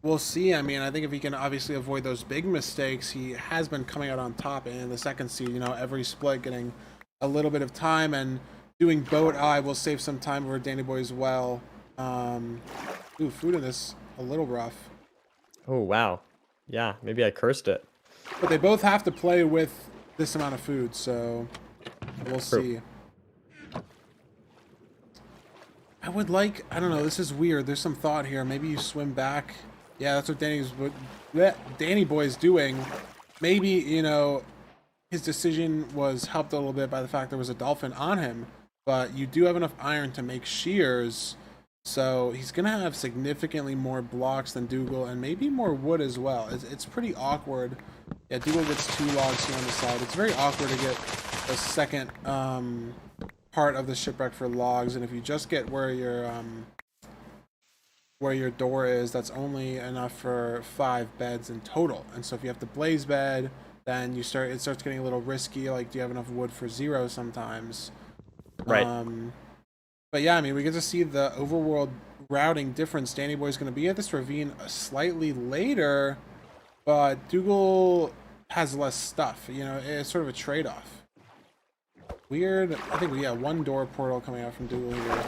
we'll see. I mean, I think if he can obviously avoid those big mistakes, he has been coming out on top in the second seed. You know, every split getting a little bit of time, and doing boat eye will save some time for Dandannyboy as well. Ooh, food in this a little rough. Oh wow, yeah, maybe I cursed it. But they both have to play with this amount of food, so We'll see. I would like, I don't know, this is weird. There's some thought here. Maybe you swim back. Yeah, that's what Danny Boy is doing. Maybe, you know, his decision was helped a little bit by the fact there was a dolphin on him, but you do have enough iron to make shears, so he's going to have significantly more blocks than Doogile, and maybe more wood as well. It's pretty awkward. Yeah, Doogile gets 2 logs here on the side. It's very awkward to get a second part of the shipwreck for logs, and if you just get where your door is, that's only enough for 5 beds in total. And so if you have to blaze bed, then it starts getting a little risky. Like, do you have enough wood for 0 sometimes? Right. But yeah, I mean, we get to see the overworld routing difference. Danny Boy's going to be at this ravine slightly later, but Doogile has less stuff. You know, it's sort of a trade-off. Weird. I think, yeah, 1 door portal coming out from Doogile here.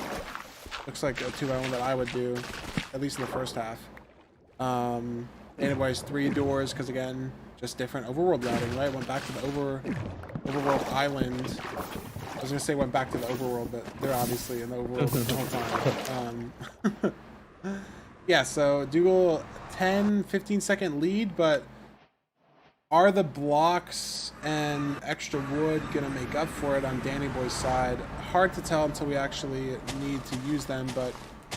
Looks like a 2x1 that I would do, at least in the first half. Danny Boy has 3 doors, because again, just different overworld routing, right? Went back to the overworld island. I was going to say went back to the overworld, but they're obviously in the overworld the whole time. Yeah, so Doogile, 10-15 second lead, but are the blocks and extra wood going to make up for it on Danny Boy's side? Hard to tell until we actually need to use them, but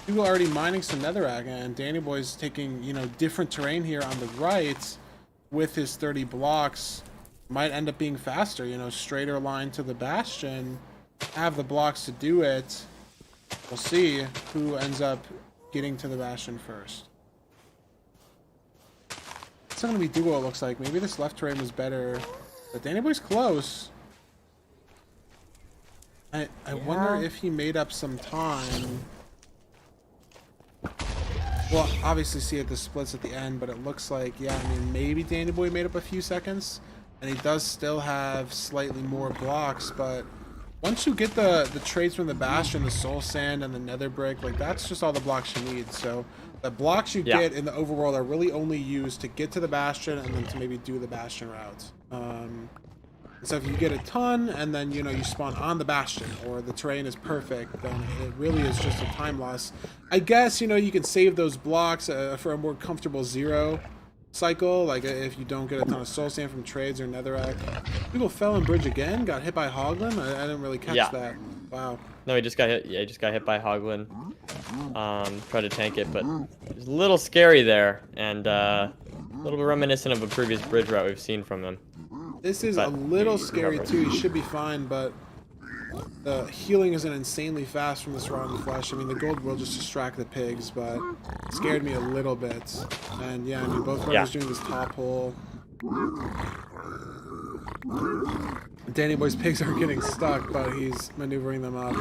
Doogile already mining some netherrack, and Danny Boy's taking, you know, different terrain here on the right with his 30 blocks. Might end up being faster, you know, straighter line to the bastion, have the blocks to do it. We'll see who ends up getting to the bastion first. It's not going to be Doogile, it looks like. Maybe this left terrain was better, but Danny Boy's close. I wonder if he made up some time. Well, obviously see it, the splits at the end, but it looks like, yeah, I mean, maybe Danny Boy made up a few seconds. And he does still have slightly more blocks, but once you get the trades from the Bastion, the Soul Sand, and the Nether Brick, like, that's just all the blocks you need. So the blocks you get in the overworld are really only used to get to the Bastion and then to maybe do the Bastion route. So if you get a ton and then, you know, you spawn on the Bastion or the terrain is perfect, then it really is just a time loss. I guess, you know, you can save those blocks for a more comfortable 0 cycle, like if you don't get a ton of soul sand from trades or netherrack. People fell in bridge again, got hit by Hoglin. I didn't really catch that. Wow. No, he just got hit. Yeah, he just got hit by Hoglin. Tried to tank it, but it was a little scary there, and a little bit reminiscent of a previous bridge route we've seen from him. This is a little scary too. He should be fine, but the healing isn't insanely fast from this rotten flesh. I mean, the gold will just distract the pigs, but it scared me a little bit. And yeah, I mean, both brothers doing this top hole. Danny Boy's pigs are getting stuck, but he's maneuvering them up.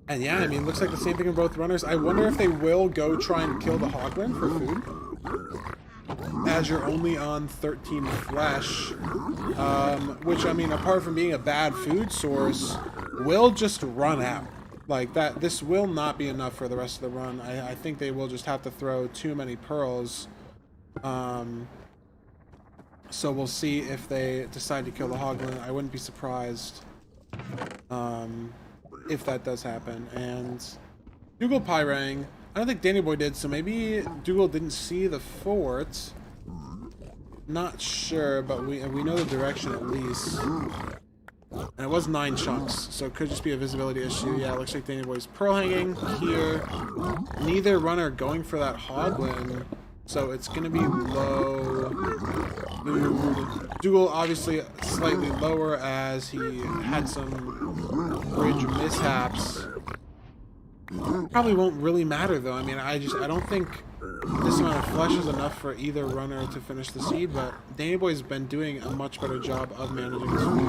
And yeah, I mean, looks like the same thing in both runners. I wonder if they will go try and kill the Hoglin for food, as you're only on 13 flesh, which, I mean, apart from being a bad food source, will just run out. Like, that, this will not be enough for the rest of the run. I think they will just have to throw too many pearls. So we'll see if they decide to kill the Hoglin. I wouldn't be surprised if that does happen. And Doogile Pyrang, I don't think Danny Boy did, so maybe Doogile didn't see the fort. Not sure, but we know the direction at least. And it was 9 chunks, so it could just be a visibility issue. Yeah, it looks like Danny Boy's pearl hanging here. Neither runner going for that Hoglin, so it's going to be low. Doogile obviously slightly lower as he had some bridge mishaps. Probably won't really matter though. I mean, I don't think this amount of flesh is enough for either runner to finish the seed, but Danny Boy's been doing a much better job of managing his food.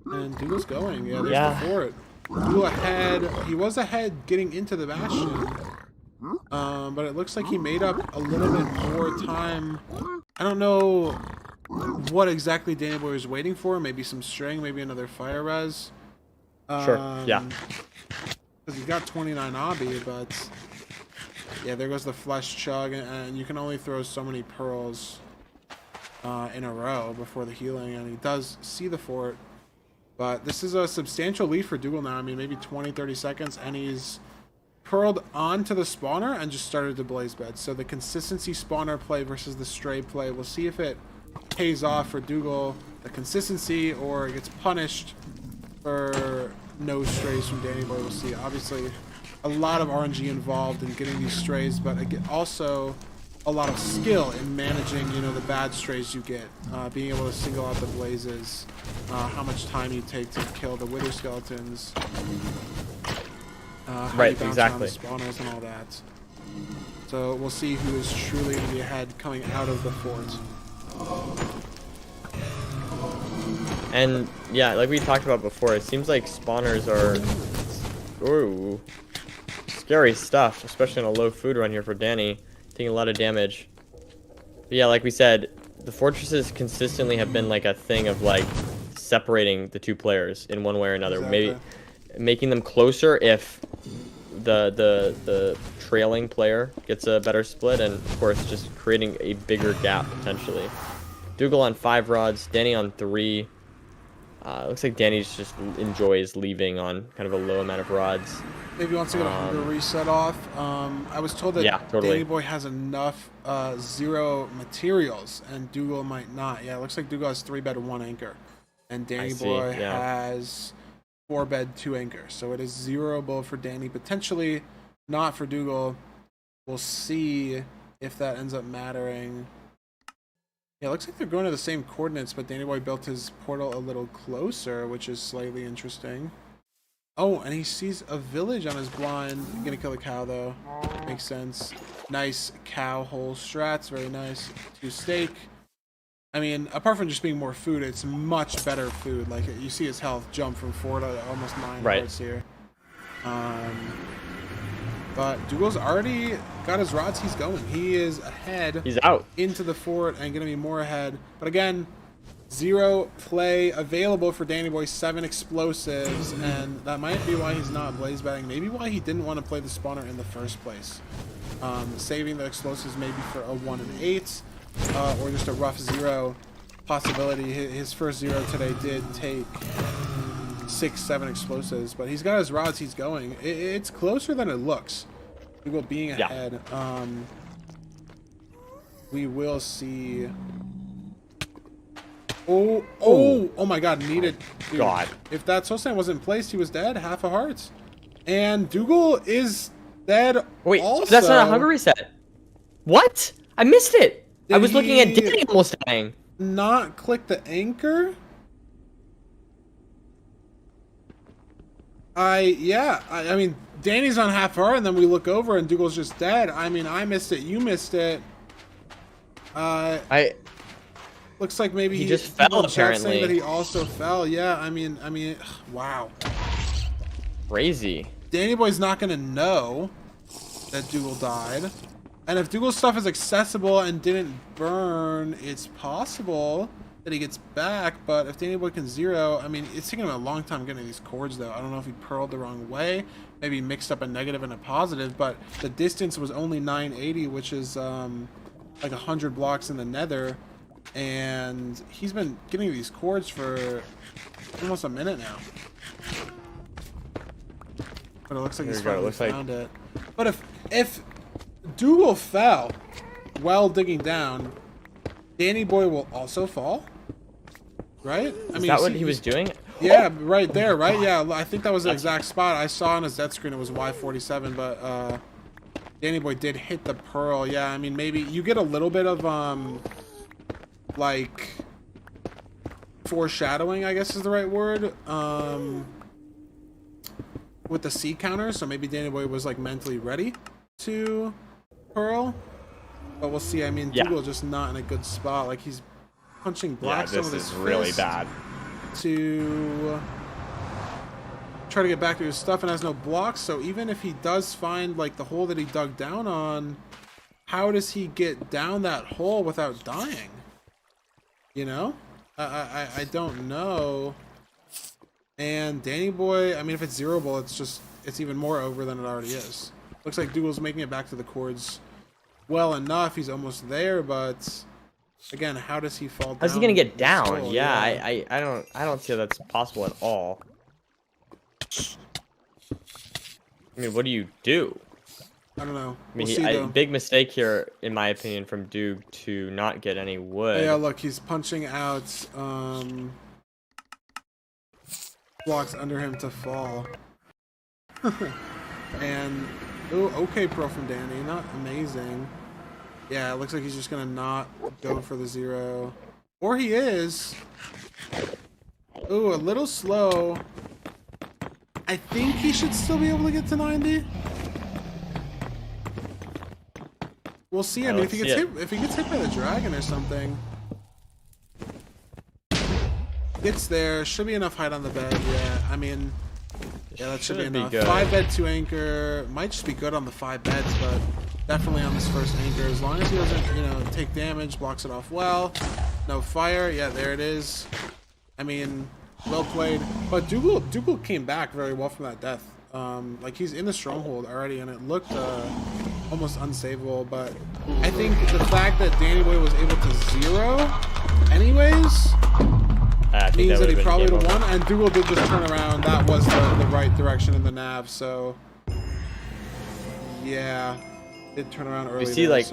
And Doogle's going. Yeah, there's the fort. Doogile ahead. He was ahead getting into the bastion. But it looks like he made up a little bit more time. I don't know what exactly Danny Boy was waiting for. Maybe some string, maybe another fire res. Sure, yeah. Because he's got 29 obby, but yeah, there goes the flesh chug, and you can only throw so many pearls. in a row before the healing, and he does see the fort. But this is a substantial lead for Doogile now. I mean, maybe 20, 30 seconds, and he's pearled onto the spawner and just started to blaze bed. So the consistency spawner play versus the stray play. We'll see if it pays off for Doogile, the consistency, or it gets punished for no strays from Dannyboy. We'll see. Obviously, a lot of RNG involved in getting these strays, but again, also a lot of skill in managing, you know, the bad strays you get. Being able to single out the blazes, how much time you take to kill the wither skeletons. Right, exactly. The spawners and all that. So we'll see who is truly going to be ahead coming out of the fort. And yeah, like we talked about before, it seems like spawners are scary stuff, especially on a low food run here for Danny, taking a lot of damage. But yeah, like we said, the fortresses consistently have been like a thing of like separating the two players in one way or another. Exactly. Maybe making them closer if the trailing player gets a better split, and of course just creating a bigger gap potentially. Doogile on 5 rods, Danny on 3. Looks like Danny just enjoys leaving on kind of a low amount of rods. Maybe wants to get a hunger reset off. I was told that Dannyboy has enough 0 materials, and Doogile might not. Yeah, it looks like Doogile has 3 bed, 1 anchor, and Dannyboy has 4 bed, 2 anchor. So it is 0able for Danny, potentially not for Doogile. We'll see if that ends up mattering. Yeah, it looks like they're going to the same coordinates, but Dannyboy built his portal a little closer, which is slightly interesting. Oh, and he sees a village on his blind. I'm gonna kill the cow, though. Makes sense. Nice cow hole strats. Very nice. 2 steak. I mean, apart from just being more food, it's much better food. Like, you see his health jump from 4 to almost 9 hearts here. But Dougile's already got his rods. He's going. He is ahead. He's out into the fort and going to be more ahead. But again, 0 play available for Dannyboy. 7 explosives, and that might be why he's not blaze batting. Maybe why he didn't want to play the spawner in the first place. Saving the explosives maybe for a 1 and 8, or just a rough 0 possibility. His first 0 today did take 6, 7 explosives, but he's got his rods. He's going. It's closer than it looks. Doogile being ahead. We will see. Oh my God! Needed. Dude, God. If that soul sand wasn't placed, he was dead. Half a heart. And Doogile is dead. Wait, also. that's not a hunger reset. What? I missed it. I was looking at Danny almost dying. Not click the anchor. I mean, Danny's on half heart, and then we look over, and Doogle's just dead. I mean, I missed it. You missed it. Looks like maybe he just fell. Apparently, saying that he also fell. Yeah, I mean, wow. Crazy. Dannyboy's not gonna know that Doogile died, and if Dougile's stuff is accessible and didn't burn, it's possible that he gets back. But if Dannyboy can 0, I mean, it's taking him a long time getting these cords, though. I don't know if he pearled the wrong way, maybe he mixed up a negative and a positive, but the distance was only 980, which is like 100 blocks in the nether, and he's been getting these cords for almost a minute now. But it looks like he's finally found it. But if Doogile fell while digging down, Dannyboy will also fall, right? I mean, is that what he was doing? Yeah, right there, right? Yeah, I think that was the exact spot. I saw on his death screen it was Y47, but Dannyboy did hit the pearl. Yeah, I mean, maybe you get a little bit of like foreshadowing, I guess is the right word, with the C counter. So maybe Dannyboy was like mentally ready to pearl, but we'll see. I mean, Doogile just not in a good spot. Like, he's punching blocks with his fist really bad to try to get back to his stuff, and has no blocks. So even if he does find like the hole that he dug down on, how does he get down that hole without dying? You know, I don't know. And Dannyboy, I mean, if it's 0able, it's even more over than it already is. Looks like Dougile's making it back to the cords well enough. He's almost there, but Again, how does he fall down? How's he gonna get with down? skull? Yeah, I don't see how that's possible at all. I mean, what do you do? I don't know. I We'll mean, see though. big mistake here, in my opinion, from Doog to not get any Oh, yeah, wood. look, he's punching out blocks under him to fall. And oh, okay, pro from Danny, not amazing. Yeah, it looks like he's just gonna not go for the 0, or he is. Ooh, a little slow. I think he should still be able to get to 90. We'll see. I mean, if he gets hit by the dragon or something, gets there, should be enough height on the bed. Yeah, I mean, yeah, that should be enough. Good. 5 bed, 2 anchor. Might just be good on the 5 beds, but definitely on this first anchor. As long as he doesn't, take damage, blocks it off well. No fire. Yeah, there it is. I mean, well played. But Doogile came back very well from that death. Like he's in the stronghold already, and it looked almost unsavable. But I think the fact that Dandannyboy was able to 0, anyways, means that he probably would have won. And Doogile did just turn around. That was the right direction in the nav. So yeah, did turn around early. We see there,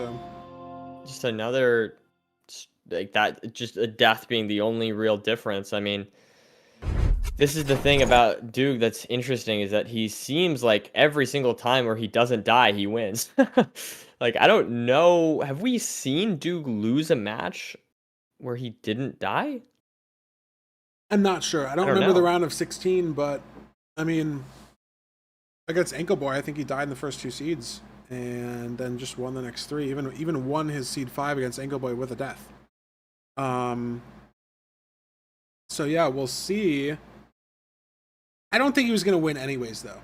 just another like that. Just a death being the only real difference. I mean. This is the thing about Doog that's interesting is that he seems like every single time where he doesn't die, he wins. Like, I don't know. Have we seen Doog lose a match where he didn't die? I'm not sure. I don't remember the round of 16, but I mean, against Ankle Boy, I think he died in the first 2 seeds and then just won the next 3. Even won his seed 5 against Ankle Boy with a death. So yeah, we'll see. I don't think he was going to win anyways, though.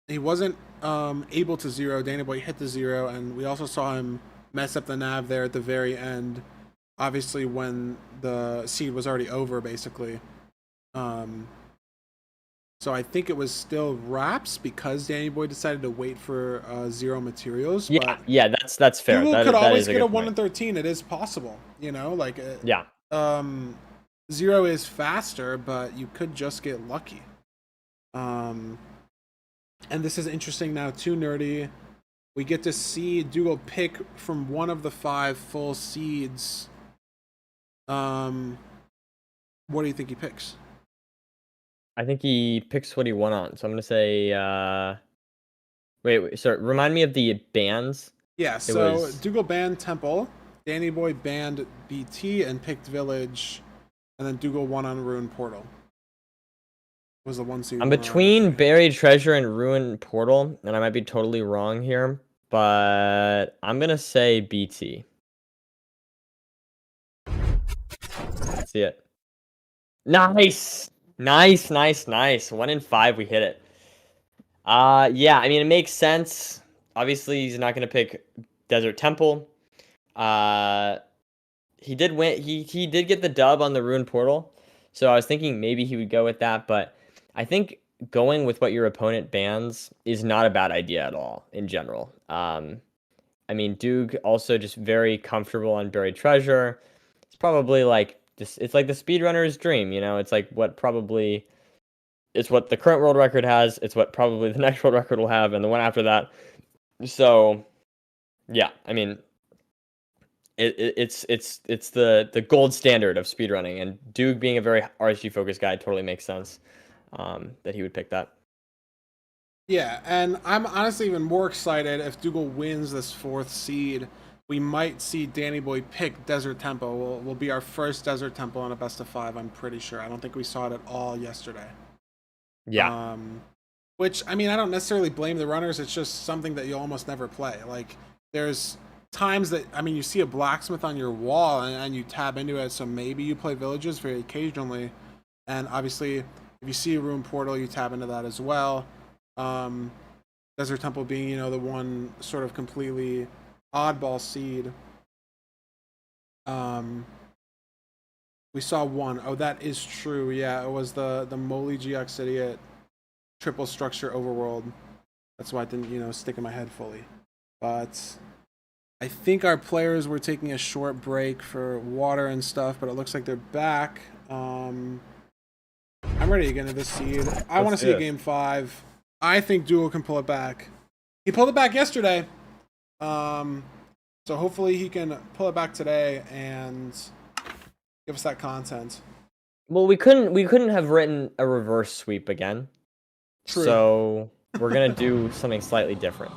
He wasn't able to 0. Dandannyboy hit the 0, and we also saw him mess up the nav there at the very end. Obviously, when the seed was already over, basically. So I think it was still wraps because Dandannyboy decided to wait for 0 materials. Yeah, but yeah, that's fair. Doogile could always get a 1 point. in 13. It is possible, like yeah. 0 is faster, but you could just get lucky. And this is interesting now, too nerdy. We get to see Doogile pick from one of the 5 full seeds. What do you think he picks? I think he picks what he won on. So I'm gonna say wait, sorry, remind me of the bands. Yeah, so Doogile banned Temple, Dandannyboy banned BT and picked Village, and then Doogile won on Ruin Portal. Was the 1 seed. I'm between Buried Treasure and Ruin Portal, and I might be totally wrong here, but I'm gonna say BT. Let's see it. Nice! Nice. 1 in 5, we hit it. Yeah, I mean, it makes sense. Obviously, he's not gonna pick Desert Temple. He did win. He did get the dub on the Ruin Portal, so I was thinking maybe he would go with that, but I think going with what your opponent bans is not a bad idea at all in general. I mean, Doog also just very comfortable on Buried Treasure. It's probably like this. It's like the speedrunner's dream, It's like it's what the current world record has. It's what probably the next world record will have, and the one after that. So, yeah, I mean, it's the gold standard of speedrunning, and Doog being a very RSG focused guy totally makes sense. That he would pick that. Yeah, and I'm honestly even more excited if Doogile wins this 4th seed. We might see Dandannyboy pick Desert Temple. Will be our first Desert Temple in a best of 5. I'm pretty sure. I don't think we saw it at all yesterday. Yeah. Which, I mean, I don't necessarily blame the runners. It's just something that you almost never play. Like, there's times that, I mean, you see a blacksmith on your wall and you tab into it, so maybe you play villages very occasionally. And obviously, if you see a Ruin Portal, you tab into that as well. Desert Temple being, the one sort of completely oddball seed. We saw 1. Oh, that is true. Yeah, it was the Moly GX Idiot triple structure overworld. That's why it didn't, stick in my head fully. But I think our players were taking a short break for water and stuff, but it looks like they're back. I'm ready to get into this seed. I want to see a game 5. I think Doogile can pull it back. He pulled it back yesterday. So hopefully he can pull it back today and give us that content. Well, we couldn't have written a reverse sweep again. True. So we're gonna do something slightly different.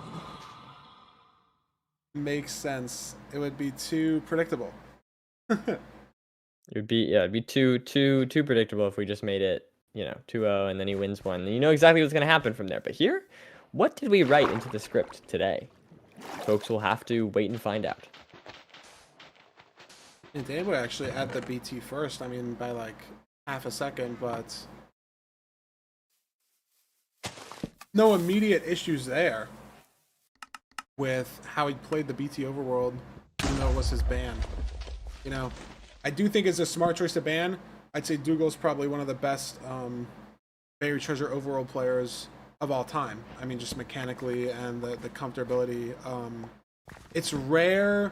Makes sense. It would be too predictable. It'd be too predictable if we just made it, 2-0 and then he wins one. You know exactly what's gonna happen from there. But here, what did we write into the script today? Folks will have to wait and find out. And Dandannyboy actually at the BT first. I mean, by like half a second, but no immediate issues there with how he played the BT overworld, even though it was his ban. You know, I do think it's a smart choice to ban. I'd say Dougile's probably one of the best Buried Treasure overworld players of all time. I mean, just mechanically and the comfortability. It's rare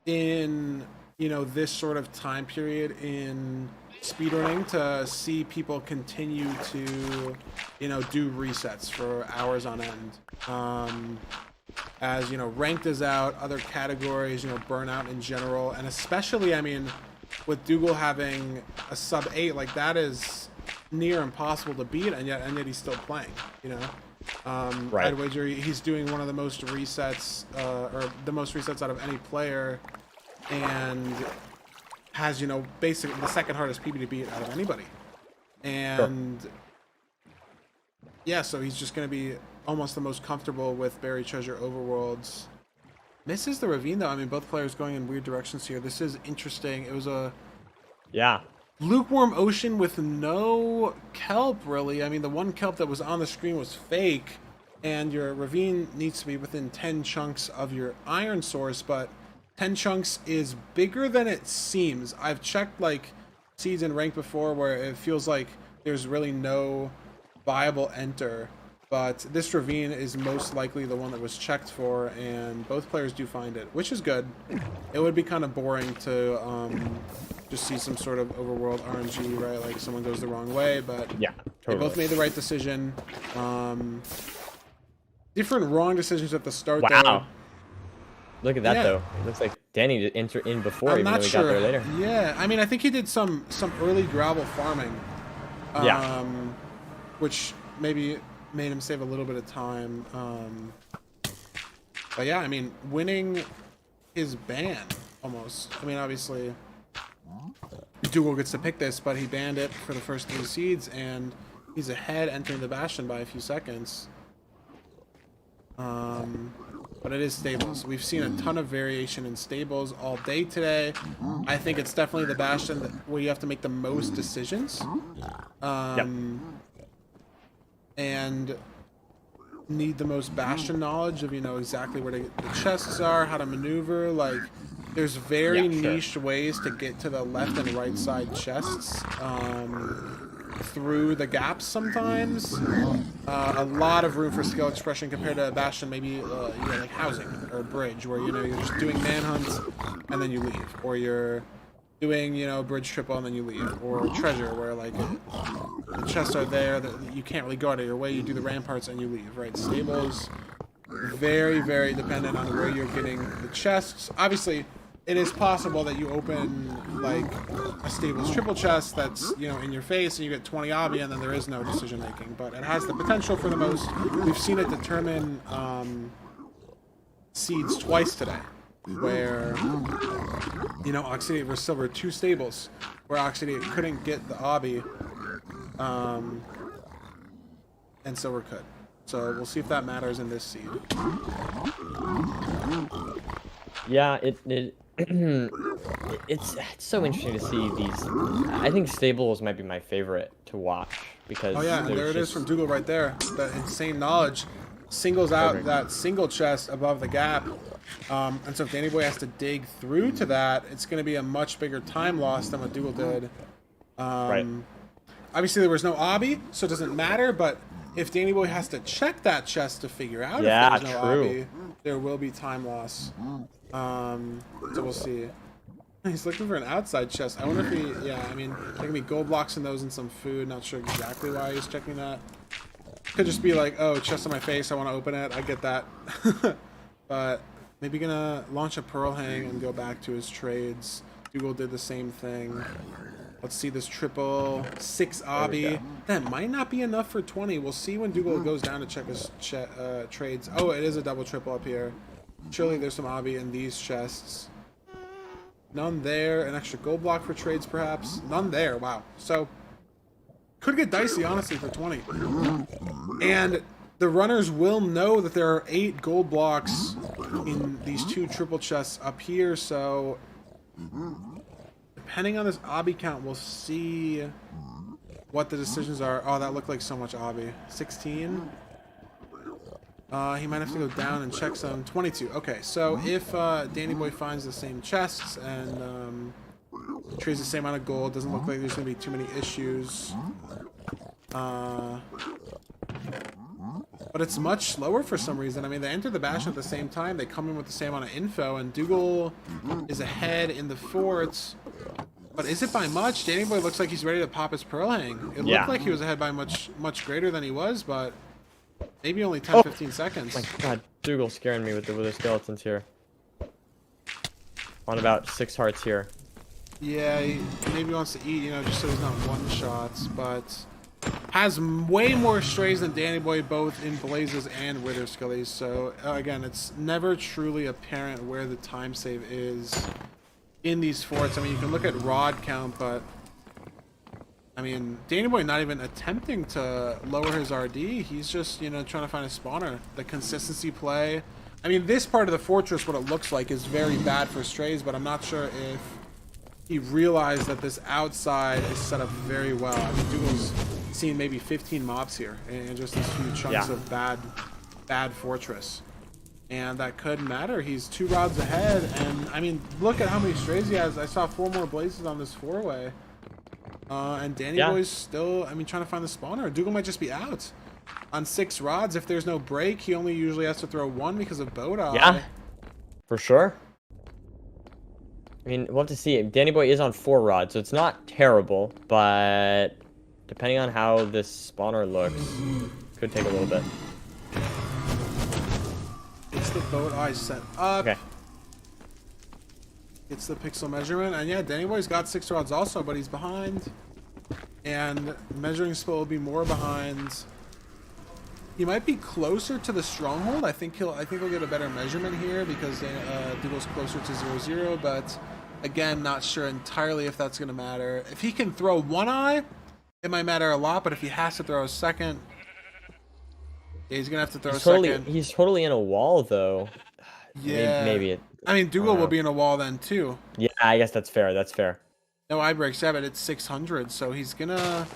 in, this sort of time period in speedrunning to see people continue to, do resets for hours on end. As, ranked is out, other categories, burnout in general, and especially, I mean, with Doogile having a sub 8, like that is near impossible to beat, and yet he's still playing, Right. I'd wager he's doing one of the most resets, or the most resets out of any player, and has, basically the second hardest PB to beat out of anybody. And yeah, so he's just going to be almost the most comfortable with Buried Treasure overworlds. Misses the ravine though. I mean, both players going in weird directions here. This is interesting. It was a lukewarm ocean with no kelp, really. I mean, the one kelp that was on the screen was fake, and your ravine needs to be within 10 chunks of your iron source, but 10 chunks is bigger than it seems. I've checked, like, seeds in rank before where it feels like there's really no viable enter, but this ravine is most likely the one that was checked for, and both players do find it, which is good. It would be kind of boring to just see some sort of overworld RNG, right? Like someone goes the wrong way, but yeah, totally. They both made the right decision. Different wrong decisions at the start. Wow. Though. Look at that though. It looks like Danny did enter in before, I'm even not though we sure. got there later. Yeah, I mean, I think he did some early gravel farming. Which maybe made him save a little bit of time. But yeah, I mean, winning his ban almost. I mean, obviously, Doogile gets to pick this, but he banned it for the first 3 seeds, and he's ahead entering the Bastion by a few seconds. But it is stables. We've seen a ton of variation in stables all day today. I think it's definitely the Bastion where you have to make the most decisions. And need the most Bastion knowledge of, exactly where the chests are, how to maneuver. Like, there's very niche ways to get to the left and right side chests through the gaps sometimes. A lot of room for skill expression compared to Bastion, maybe like housing or bridge, where you're just doing manhunt and then you leave, or you're doing bridge triple and then you leave, or treasure where like the chests are there that you can't really go out of your way, you do the ramparts and you leave, right? Stables very, very dependent on where you're getting the chests. Obviously it is possible that you open like a stables triple chest that's in your face and you get 20 obby and then there is no decision making, but it has the potential for the most. We've seen it determine seeds twice today, where Oxidate versus Silver, 2 stables where Oxidate couldn't get the obby, and Silver could. So we'll see if that matters in this seed. Yeah, it's so interesting to see these. I think stables might be my favorite to watch because and there it is from Doogile right there. That insane knowledge singles out that single chest above the gap. And so if Dandannyboy has to dig through to that, it's going to be a much bigger time loss than what Doogile did. Obviously, there was no obby, so it doesn't matter, but if Dandannyboy has to check that chest to figure out if there's no obby, there will be time loss. So we'll see. He's looking for an outside chest. I wonder if he, yeah, I mean, there can be gold blocks in those and some food. Not sure exactly why he's checking that. Could just be like, oh, chest on my face, I want to open it. I get that. But maybe gonna launch a pearl hang and go back to his trades. Doogile did the same thing. Let's see this triple 6 obby. That might not be enough for 20. We'll see when Doogile goes down to check his trades. Oh, it is a double triple up here. Surely there's some obby in these chests. None there. An extra gold block for trades, perhaps. None there. Wow. So, could get dicey, honestly, for 20. And the runners will know that there are 8 gold blocks in these 2 triple chests up here, so depending on this obby count, we'll see what the decisions are. Oh, that looked like so much obby. 16? He might have to go down and check some. 22. Okay, so if Dandannyboy finds the same chests and trades the same amount of gold, doesn't look like there's going to be too many issues. But it's much slower for some reason. I mean, they enter the bash at the same time. They come in with the same amount of info, and Doogile is ahead in the forts. But is it by much? Dandannyboy looks like he's ready to pop his pearl hang. It looked like he was ahead by much greater than he was, but maybe only 10, 15 seconds. My God, Doogile scaring me with the skeletons here. On about 6 hearts here. Yeah, he maybe wants to eat, you know, just so he's not one-shots, but has way more strays than Dandannyboy, both in Blazes and Wither Skellies. So, again, it's never truly apparent where the time save is in these forts. I mean, you can look at rod count, but I mean, Dandannyboy not even attempting to lower his RD. He's just, you know, trying to find a spawner. The consistency play. I mean, this part of the fortress, what it looks like, is very bad for strays, but I'm not sure if he realized that this outside is set up very well. I mean, Doogle's seen maybe 15 mobs here and just these few chunks of bad fortress. And that could matter. He's 2 rods ahead, and I mean, look at how many strays he has. I saw 4 more blazes on this 4-way. And Dandannyboy's still, I mean, trying to find the spawner. Doogile might just be out on 6 rods. If there's no break, he only usually has to throw 1 because of Doogile. Yeah, for sure. I mean, we'll have to see. Dandannyboy is on 4 rods, so it's not terrible, but depending on how this spawner looks, could take a little bit. It's the boat eye set up. Okay. It's the pixel measurement, and yeah, Dandannyboy's got 6 rods also, but he's behind. And measuring split will be more behind. He might be closer to the stronghold. I think he'll get a better measurement here because Doogle's closer to 0-0, but again, not sure entirely if that's gonna matter. If he can throw 1 eye, it might matter a lot, but if he has to throw a second, yeah, he's gonna have to throw a second. He's totally in a wall though. Yeah. Maybe it. I mean, Doogile will be in a wall then too. Yeah, I guess that's fair. That's fair. No eye breaks, yeah, but it's 600, so he's gonna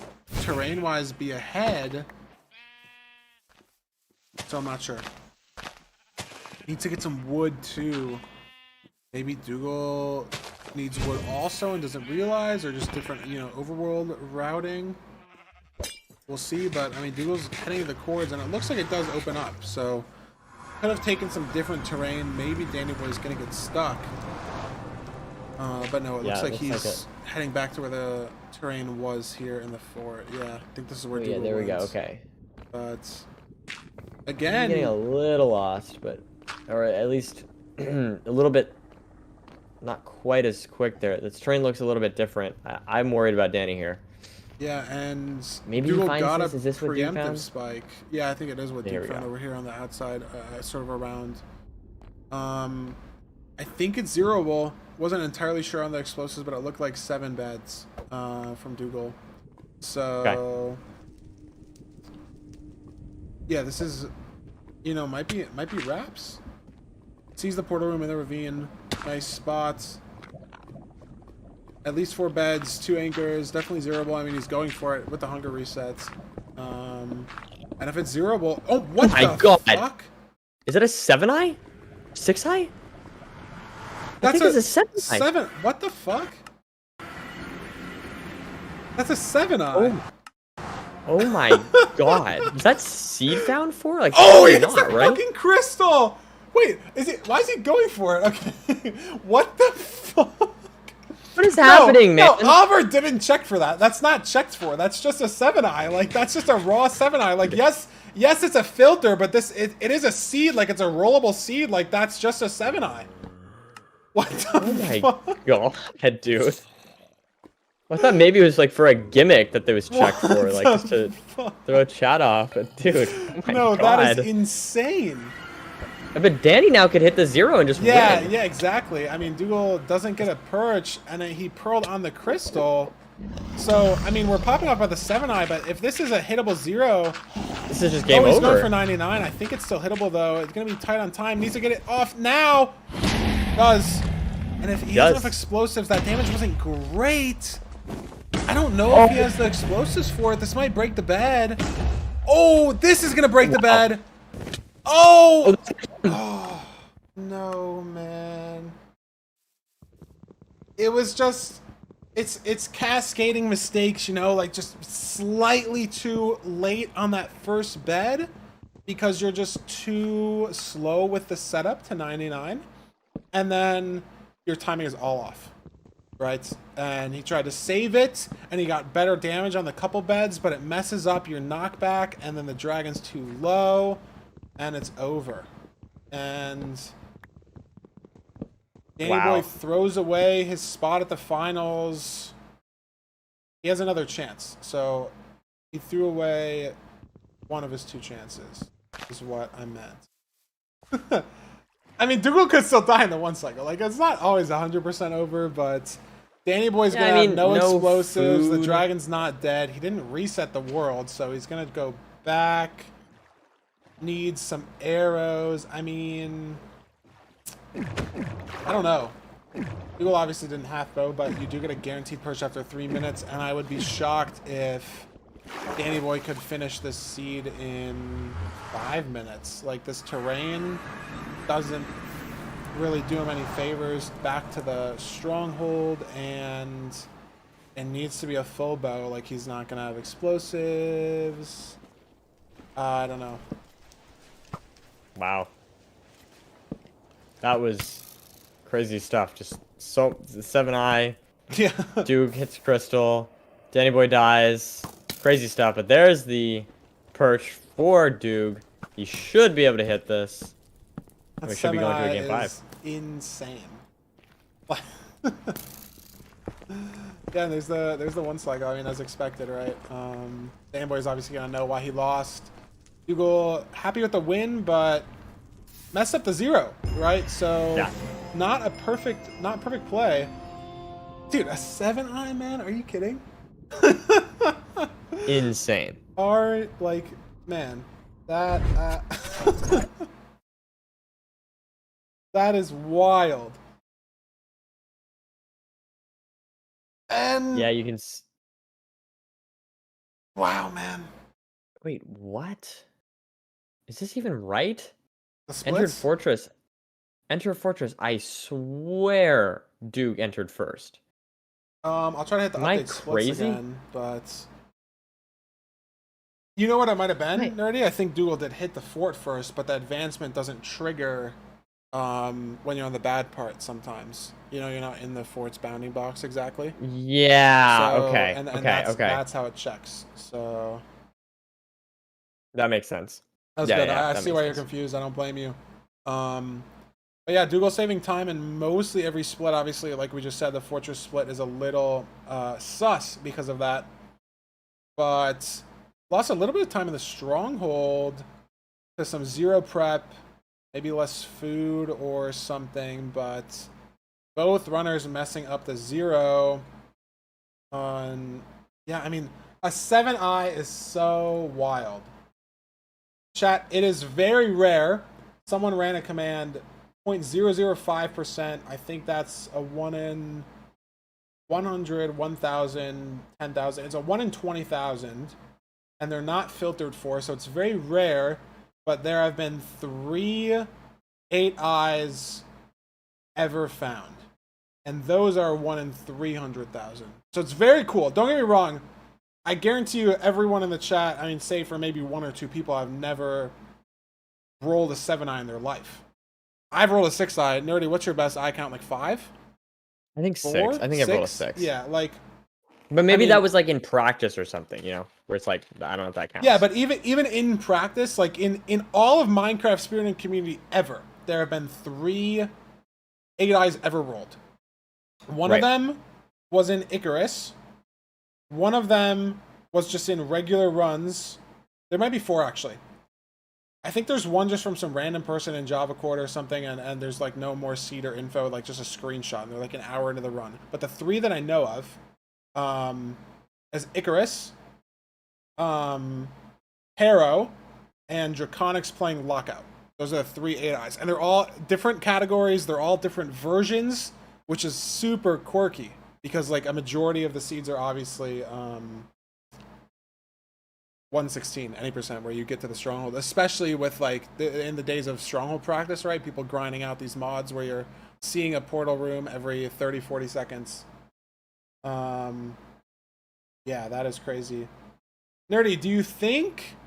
terrain-wise be ahead. So I'm not sure. Need to get some wood too. Maybe Doogile needs wood also and doesn't realize, or just different, you know, overworld routing. We'll see, but I mean, Doogle's heading to the cords, and it looks like it does open up. So could have taken some different terrain. Maybe Dandannyboy's gonna get stuck. But no, it looks like he's heading back to where the terrain was here in the fort. Yeah, I think this is where Doogile there we go. went. Okay. But again, I'm getting a little lost, but or at least a little bit not quite as quick there. This terrain looks a little bit different. I'm worried about Danny here. Yeah, and maybe Doogile he finds got this. a Is this what Duke preemptive found? spike. Yeah, I think it is what There Duke we found go. over here on the outside, sort of around. I think it's zeroable. Wasn't entirely sure on the explosives, but it looked like 7 beds from Doogile. So yeah, this is, you know, might be wraps. Sees the portal room in the ravine. Nice spot. At least 4 beds, 2 anchors, definitely zeroable. I mean, he's going for it with the hunger resets. And if it's zeroable, oh, what the fuck? Is that a 7-eye? 6-eye? That's a 7-eye. 7. What the fuck? That's a 7-eye. Oh my God! Was that seed found for? Like, oh, probably it's not, the right? fucking crystal. Wait, why is he going for it? Okay. What the fuck? What is happening, man? No, Oliver didn't check for that. That's not checked for. That's just a 7-eye. Like, that's just a raw 7-eye. Like, yes, it's a filter, but it is a seed. Like, it's a rollable seed. Like, that's just a 7-eye. What the fuck? God, dude. I thought maybe it was like for a gimmick that they was checked for, like just to throw chat off. But dude, oh my No, God. that is insane. But Danny now could hit the 0 and just win. Yeah, exactly. I mean, Doogile doesn't get a perch, and then he pearled on the crystal. So, I mean, we're popping up by the 7-eye, but if this is a hittable 0... This is just game over. He's going for 99. I think it's still hittable, though. It's going to be tight on time. Needs to get it off now. Does. And if he has enough explosives, that damage wasn't great. I don't know if he has the explosives for it. This might break the bed. Oh, this is going to break the bed. Oh! Oh! No, man. It was just... It's cascading mistakes, you know, like just slightly too late on that first bed because you're just too slow with the setup to 99. And then your timing is all off, right? And he tried to save it, and he got better damage on the couple beds, but it messes up your knockback, and then the dragon's too low, and it's over. And Dandannyboy throws away his spot at the finals. He has another chance, so he threw away one of his 2 chances, is what I meant. I mean, Doogile could still die in the 1 cycle. Like, it's not always 100% over, but Dandannyboy's gonna have no explosives. The dragon's not dead. He didn't reset the world, so he's gonna go back. Needs some arrows. I mean, I don't know. Doogile obviously didn't half bow, but you do get a guaranteed perch after 3 minutes, and I would be shocked if Dandannyboy could finish this seed in 5 minutes. Like, this terrain doesn't really do him any favors. Back to the stronghold, and it needs to be a full bow. Like, he's not gonna have explosives. I don't know. Wow. That was crazy stuff. Just so the 7-eye. Yeah. Duke hits crystal. Dandannyboy dies. Crazy stuff. But there's the perch for Doog. He should be able to hit this. We should be going to a game 5. Insane. Yeah, there's the 1 cycle. I mean, as expected, right? Dandannyboy's obviously gonna know why he lost. Doogile happy with the win, but messed up the 0, right? So yeah. not perfect play. Dude, a 7-eye, man? Are you kidding? Insane. Like, man, that that is wild. And yeah, you can. Wow, man. Wait, what? Is this even right? The splits? Entered fortress. Enter fortress. I swear Duke entered first. I'll try to hit the update splits again, but you know what it might have been, Nerdy? I think Doogile did hit the fort first, but the advancement doesn't trigger when you're on the bad part sometimes. You know, you're not in the fort's bounding box exactly. Yeah, so, okay. And okay. That's how it checks. So that makes sense. That's good. I see why you're confused. I don't blame you. But yeah, Doogile saving time in mostly every split. Obviously, like we just said, the fortress split is a little sus because of that. But lost a little bit of time in the stronghold to some 0 prep, maybe less food or something. But both runners messing up the 0. Yeah, I mean, a 7-eye is so wild. Chat, it is very rare. Someone ran a command 0.005%. I think that's a 1 in 100, 1,000, 10,000. It's a 1 in 20,000. And they're not filtered for, so it's very rare. But there have been 3 8-eyes ever found. And those are 1 in 300,000. So it's very cool. Don't get me wrong. I guarantee you everyone in the chat, I mean, save for maybe 1 or 2 people, have never rolled a 7-eye in their life. I've rolled a 6-eye. Nerdy, what's your best eye count? Like 5? I think 4? 6. I think I rolled a 6? 6. Yeah, like. But maybe I mean, that was like in practice or something, where it's like I don't know if that counts. yeah, but even in practice, like in all of Minecraft Spirit and Community ever, there have been 3 8-eyes ever rolled. One of them was in Icarus. One of them was just in regular runs. There might be 4 actually. I think there's one just from some random person in Java Cord or something, and there's like no more seed or info, like just a screenshot, and they're like an hour into the run. But the 3 that I know of, is Icarus, Harrow, and Draconics playing Lockout. Those are the 3 8-eyes. And they're all different categories, they're all different versions, which is super quirky. Because like a majority of the seeds are obviously 116, any percent, where you get to the stronghold. Especially with like in the days of stronghold practice, right? People grinding out these mods where you're seeing a portal room every 30, 40 seconds. Yeah, that is crazy. Nerdy, do you think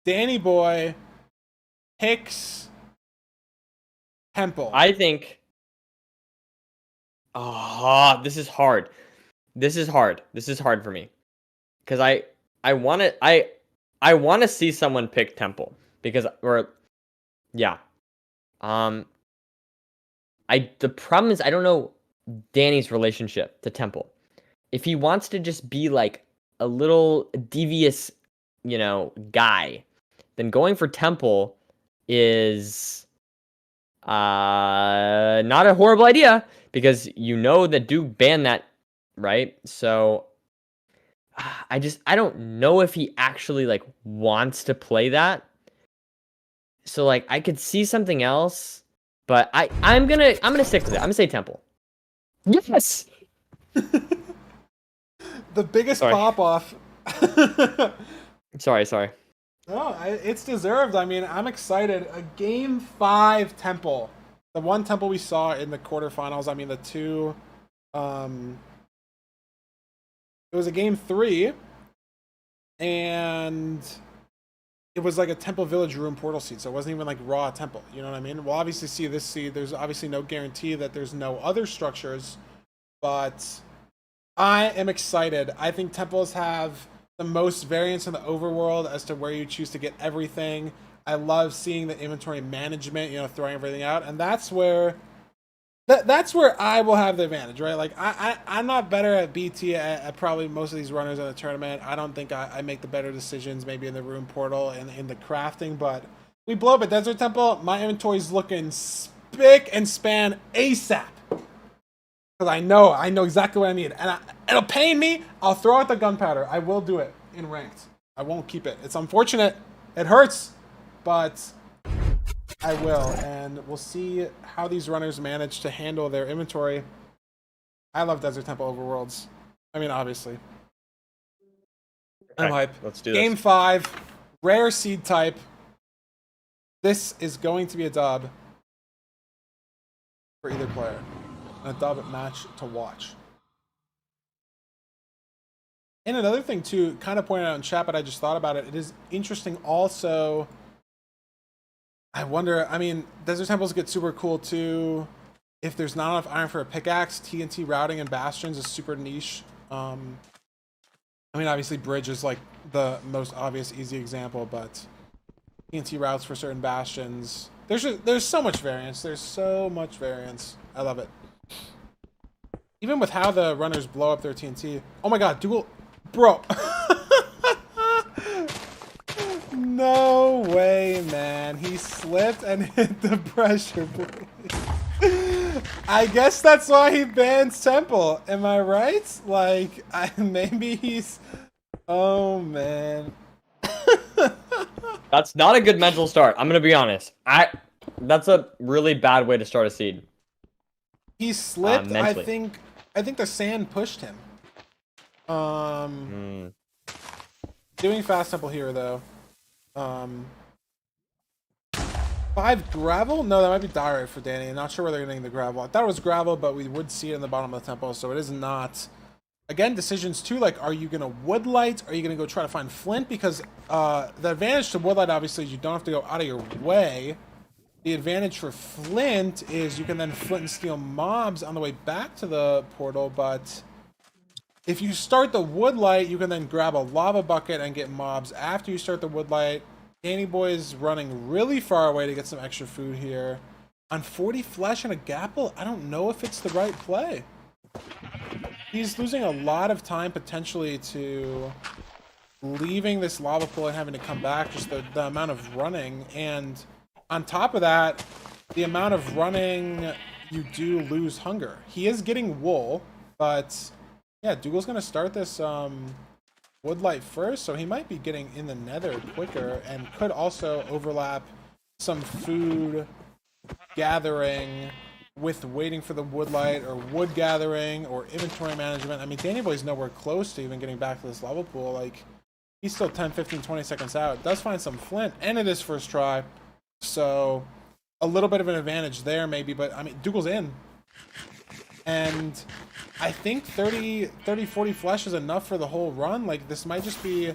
Dannyboy picks Temple? I think. Oh, this is hard. This is hard. This is hard for me, because I want to see someone pick Temple yeah. The problem is I don't know Danny's relationship to Temple. If he wants to just be like a little devious, guy, then going for Temple is not a horrible idea, because that Duke banned that, right? So I don't know if he actually like wants to play that. So like I could see something else, but I'm gonna stick with it. I'm gonna say Temple. Yes. The biggest pop off. Sorry. No, it's deserved. I mean, I'm excited. A game 5 Temple, the one Temple we saw in the quarterfinals. I mean, the 2. It was a game 3, and it was like a Temple Village room portal seed, so it wasn't even like raw Temple. You know what I mean? We'll obviously see this seed. There's obviously no guarantee that there's no other structures, but I am excited. I think temples have the most variance in the overworld as to where you choose to get everything. I love seeing the inventory management, throwing everything out, and that's where I will have the advantage, right? Like I'm not better at BT at probably most of these runners in the tournament. I don't think I make the better decisions maybe in the room portal and in the crafting, but we blow up at Desert Temple. My inventory's looking spick and span ASAP. Because I know exactly what I need. And it'll pain me. I'll throw out the gunpowder. I will do it in ranked. I won't keep it. It's unfortunate. It hurts. But I will. And we'll see how these runners manage to handle their inventory. I love Desert Temple Overworlds. I mean, obviously. I'm hype. Let's do this. Game 5. Rare seed type. This is going to be a dub for either player. A dub match to watch. And another thing too, kind of pointed out in chat, but I just thought about it. It is interesting also. I wonder, I mean, Desert Temples get super cool too. If there's not enough iron for a pickaxe, TNT routing and bastions is super niche. I mean, obviously bridge is like the most obvious easy example, but TNT routes for certain bastions. There's so much variance. There's so much variance. I love it. Even with how the runners blow up their TNT. Oh my god, Doogile. Bro. No way, man. He slipped and hit the pressure plate. I guess that's why he bans Temple. Am I right? Like, maybe he's... Oh, man. That's not a good mental start. I'm going to be honest. That's a really bad way to start a seed. He slipped. I think the sand pushed him. Doing fast Temple here though. 5 gravel? No, that might be diorite for Danny. I'm not sure where they're getting the gravel. I thought it was gravel, but we would see it in the bottom of the temple, so it is not. Again, decisions too, like, are you gonna woodlight? Are you gonna go try to find flint? Because the advantage to woodlight obviously is you don't have to go out of your way. The advantage for Flint is you can then flint and steel mobs on the way back to the portal, but if you start the woodlight, you can then grab a lava bucket and get mobs after you start the woodlight. Dannyboy is running really far away to get some extra food here. On 40 flesh and a gapple, I don't know if it's the right play. He's losing a lot of time potentially to leaving this lava pool and having to come back, just the amount of running. And on top of that, the amount of running, you do lose hunger. He is getting wool, but yeah, Doogle's going to start this woodlight first, so he might be getting in the nether quicker and could also overlap some food gathering with waiting for the woodlight or wood gathering or inventory management. I mean, Dannyboy's nowhere close to even getting back to this lava pool. Like, he's still 10, 15, 20 seconds out. Does find some flint, and it is first try. So, a little bit of an advantage there, maybe. But, I mean, Doogle's in. And I think 30, 40 flesh is enough for the whole run. Like, this might just be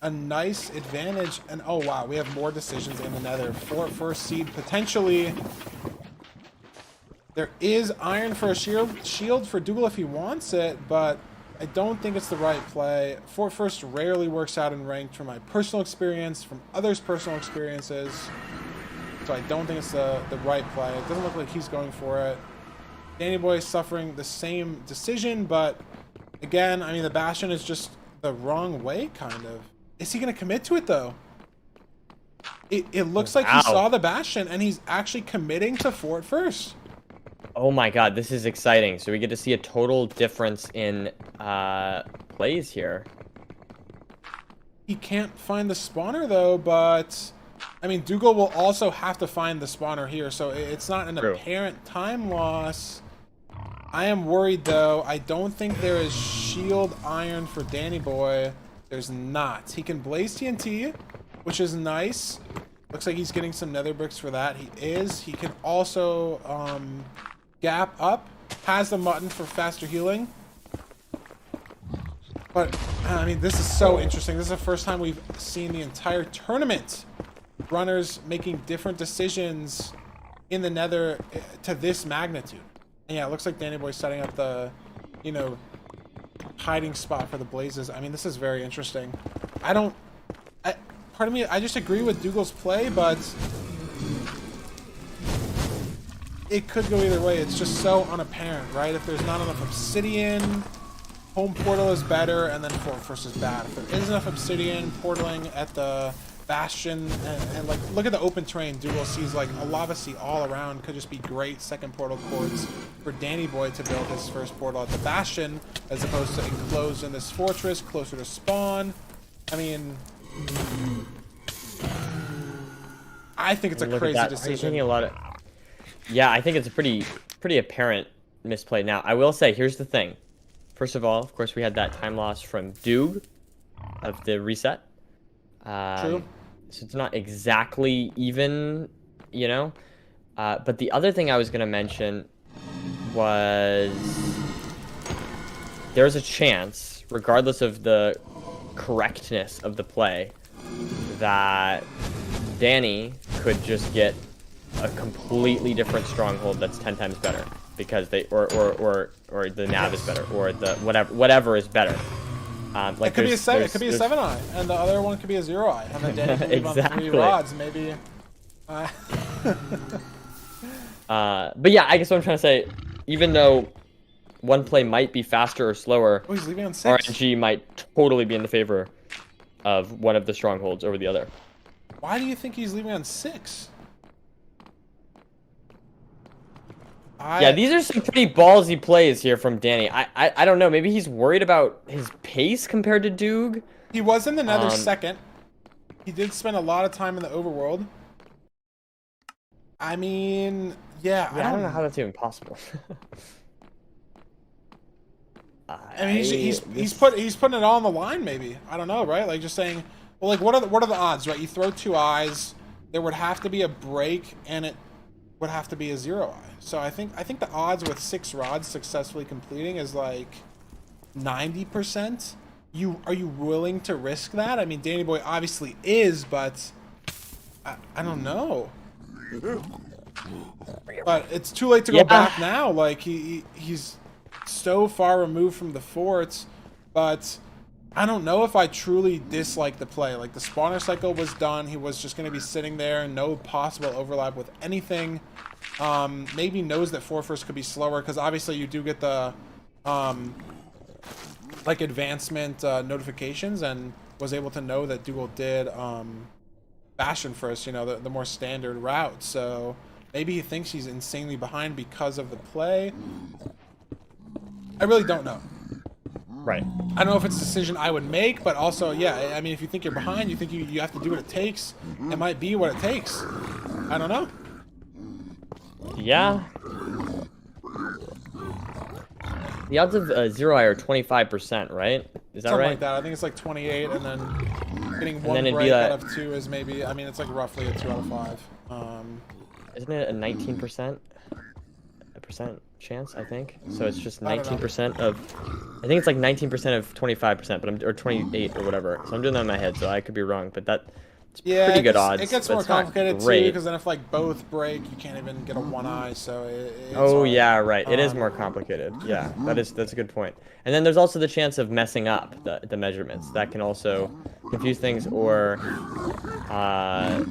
a nice advantage. And, oh, wow, we have more decisions in the nether. For first seed, potentially. There is iron for a shield for Doogile if he wants it, but I don't think it's the right play. Fort first rarely works out in ranked from my personal experience, from others' personal experiences. So I don't think it's the right play. It doesn't look like he's going for it. Dannyboy is suffering the same decision, but again, I mean, the Bastion is just the wrong way, kind of. Is he going to commit to it, though? It looks like he saw the Bastion, and he's actually committing to Fort first. Oh my god, this is exciting. So we get to see a total difference in plays here. He can't find the spawner, though, but I mean, Doogile will also have to find the spawner here, so it's not an apparent time loss. I am worried, though. I don't think there is shield iron for Dannyboy. There's not. He can blaze TNT, which is nice. Looks like he's getting some nether bricks for that. He is. He can also gap up. Has the mutton for faster healing. But, I mean, this is so interesting. This is the first time we've seen the entire tournament. Runners making different decisions in the nether to this magnitude. And yeah, it looks like Dannyboy's setting up the, you know, hiding spot for the blazes. I mean, this is very interesting. Part of me, I just agree with Doogle's play, but it could go either way. It's just so unapparent, right? If there's not enough obsidian, home portal is better, and then Fort First is bad. If there is enough obsidian, portaling at the Bastion, and like, look at the open terrain. Doogile sees like a lava sea all around. Could just be great second portal courts for Dannyboy to build his first portal at the Bastion, as opposed to enclosed in this fortress, closer to spawn. I mean, I think it's a crazy decision. Yeah, I think it's a pretty apparent misplay. Now, I will say, here's the thing. First of all, of course, we had that time loss from Doog of the reset. True. So it's not exactly even, you know. But the other thing I was going to mention was there's a chance, regardless of the correctness of the play, that Danny could just get a completely different stronghold that's 10 times better because they or the nav is better, or the whatever is better. Like it could be a 7. It could be a 7-eye, and the other one could be a 0-eye, and then Danny can leave exactly. on 3 rods, maybe. But yeah, I guess what I'm trying to say, even though one play might be faster or slower, he's leaving on 6. RNG might totally be in the favor of one of the strongholds over the other. Why do you think he's leaving on 6? Yeah, these are some pretty ballsy plays here from Danny. I don't know. Maybe he's worried about his pace compared to Doog. He was in the nether second. He did spend a lot of time in the overworld. I mean, yeah, I don't know how that's even possible. I mean, he's putting it all on the line. Maybe, I don't know, right? Like, just saying, well, like, what are the odds, right? You throw 2 eyes, there would have to be a break, and it would have to be a 0-eye. So I think the odds with 6 rods successfully completing is like 90%. Are you willing to risk that? I mean, Dannyboy obviously is, but I don't know. But it's too late to go back now. Like he's so far removed from the forts. But I don't know if I truly dislike the play. Like the spawner cycle was done. He was just going to be sitting there, no possible overlap with anything. Maybe knows that 4-1st could be slower because obviously you do get the like advancement notifications, and was able to know that Doogile did Bastion first, you know, the more standard route. So maybe he thinks he's insanely behind because of the play. I really don't know. Right. I don't know if it's a decision I would make, but also, yeah, I mean, if you think you're behind, you think you have to do what it takes, it might be what it takes. I don't know. Yeah. The odds of zero eye are 25%, right? Is that Something right? like that. I think it's like 28, and then getting one then it'd be break like, out of 2 is maybe, I mean, it's like roughly a 2 out of 5. Isn't it a 19%? A percent chance, I think. So it's just 19% of, I think it's like 19% of 25%, but or 28 or whatever. So I'm doing that in my head, so I could be wrong, but that's pretty good odds. It gets more complicated too, because then if like both break, you can't even get a 1 eye. So it's hard. Yeah, right. It is more complicated. Yeah, that's a good point. And then there's also the chance of messing up the measurements. That can also confuse things, or I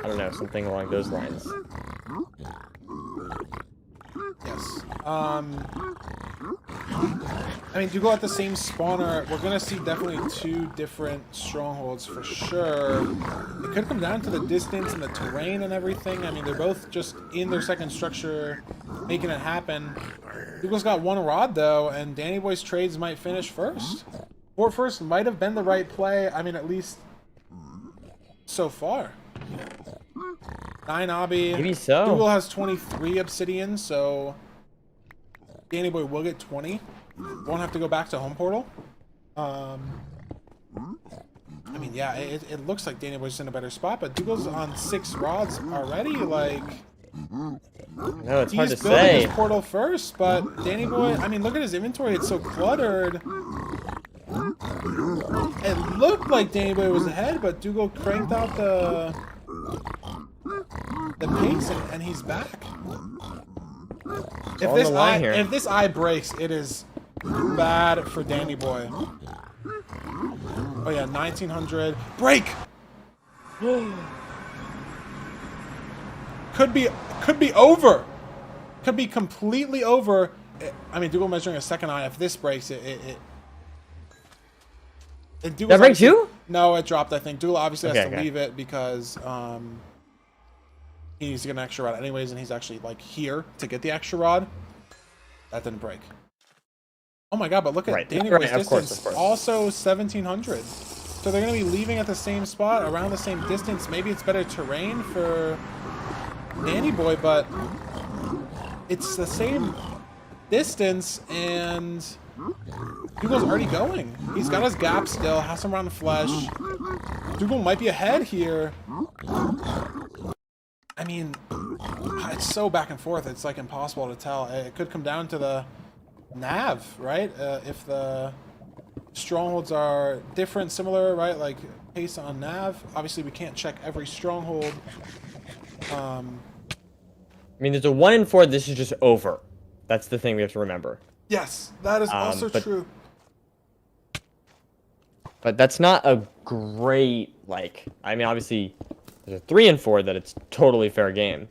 don't know, something along those lines. Yes. I mean, Doogile at the same spawner, we're gonna see definitely 2 different strongholds for sure. It could come down to the distance and the terrain and everything. I mean, they're both just in their second structure, making it happen. Doogle's got 1 rod though, and Dandannyboy's trades might finish first. 4-1st might have been the right play. I mean, at least so far. 9 obby. Maybe so. Doogile has 23 obsidian, so Dandannyboy will get 20. Won't have to go back to home portal. I mean, yeah, it looks like Dandannyboy's in a better spot, but Doogle's on 6 rods already. Like, no, it's hard to he's building say. his portal first, but Dandannyboy, I mean, look at his inventory. It's so cluttered. It looked like Dandannyboy was ahead, but Doogile cranked out the pace, and he's back. If this eye breaks, it is bad for Dandannyboy. Oh yeah, 1900 break. Could be over. Could be completely over. I mean, Doogile measuring a second eye. If this breaks, that break too? No, it dropped. I think Doogile obviously has to Okay. leave it because he needs to get an extra rod anyways, and he's actually like here to get the extra rod. That didn't break. Oh my god, but look at Dandannyboy's distance. Of course. Also 1700. So they're going to be leaving at the same spot, around the same distance. Maybe it's better terrain for Dandannyboy, but it's the same distance, and Doogle's already going. He's got his gap still, has some round of flesh. Doogile might be ahead here. I mean, it's so back and forth, it's like impossible to tell. It could come down to the nav, right? If the strongholds are different, similar, right? Like pace on nav. Obviously, we can't check every stronghold. I mean, there's a 1 in 4. This is just over. That's the thing we have to remember. Yes, that is also true. But that's not a great, like, I mean, obviously, there's a 3 in 4 that it's totally fair game.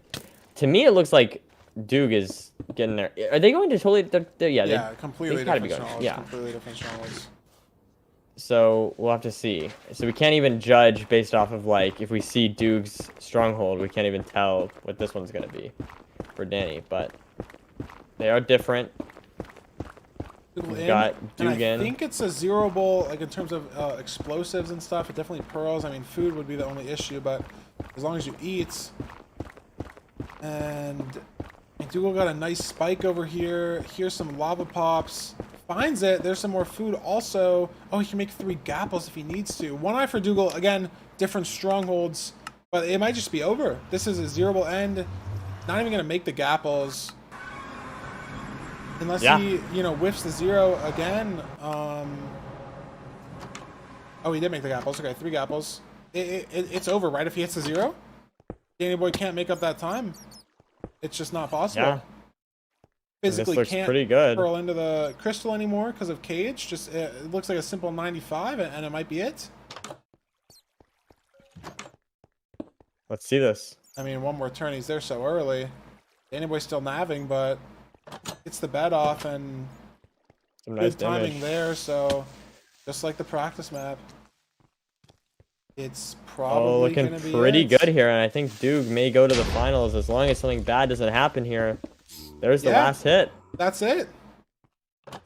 To me, it looks like Doog is getting there. Are they going to totally? Yeah, completely different strongholds. Yeah, completely different strongholds. So we'll have to see. So we can't even judge based off of like if we see Doog's stronghold, we can't even tell what this one's gonna be for Danny. But they are different. We've got Doog in. I think it's a zeroable, like in terms of explosives and stuff. It definitely pearls. I mean, food would be the only issue, but as long as you eat. And Doogile got a nice spike over here. Here's some lava pops. Finds it. There's some more food also. Oh, he can make 3 gapples if he needs to. 1 eye for Doogile. Again, different strongholds, but it might just be over. This is a zeroable end. Not even going to make the gapples. Unless he, you know, whiffs the 0 again. Oh, he did make the gapples. Okay, 3 gapples. It's over, right, if he hits the 0? Danny Boy can't make up that time. It's just not possible. Yeah. And this Physically looks can't pretty good. curl into the crystal anymore because of cage. Just it looks like a simple 95, and it might be it. Let's see this. I mean, one more turn. He's there so early. Danny Boy's still navving, but it's the bed off and Some nice good timing damage. there. So just like the practice map, it's Oh, probably looking gonna be pretty it. good here, and I think Doog may go to the finals as long as something bad doesn't happen here. There's the Yeah. last hit. That's it.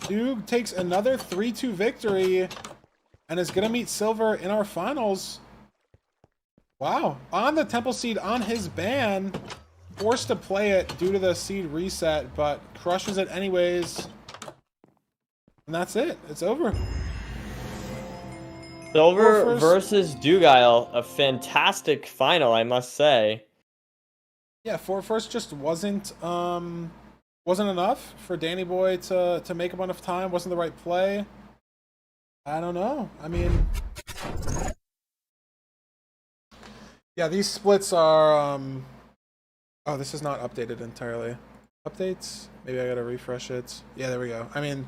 Doog takes another 3-2 victory and is gonna meet Silver in our finals. Wow. On the Temple Seed on his ban. Forced to play it due to the seed reset, but crushes it anyways. And that's it. It's over. Silver Forfers. versus Doogile, a fantastic final, I must say. Yeah, 4-1 just wasn't enough for Danny Boy to make up enough time. Wasn't the right play. I don't know. I mean, yeah, these splits are oh, this is not updated entirely. Updates? Maybe I gotta refresh it. Yeah, there we go. I mean,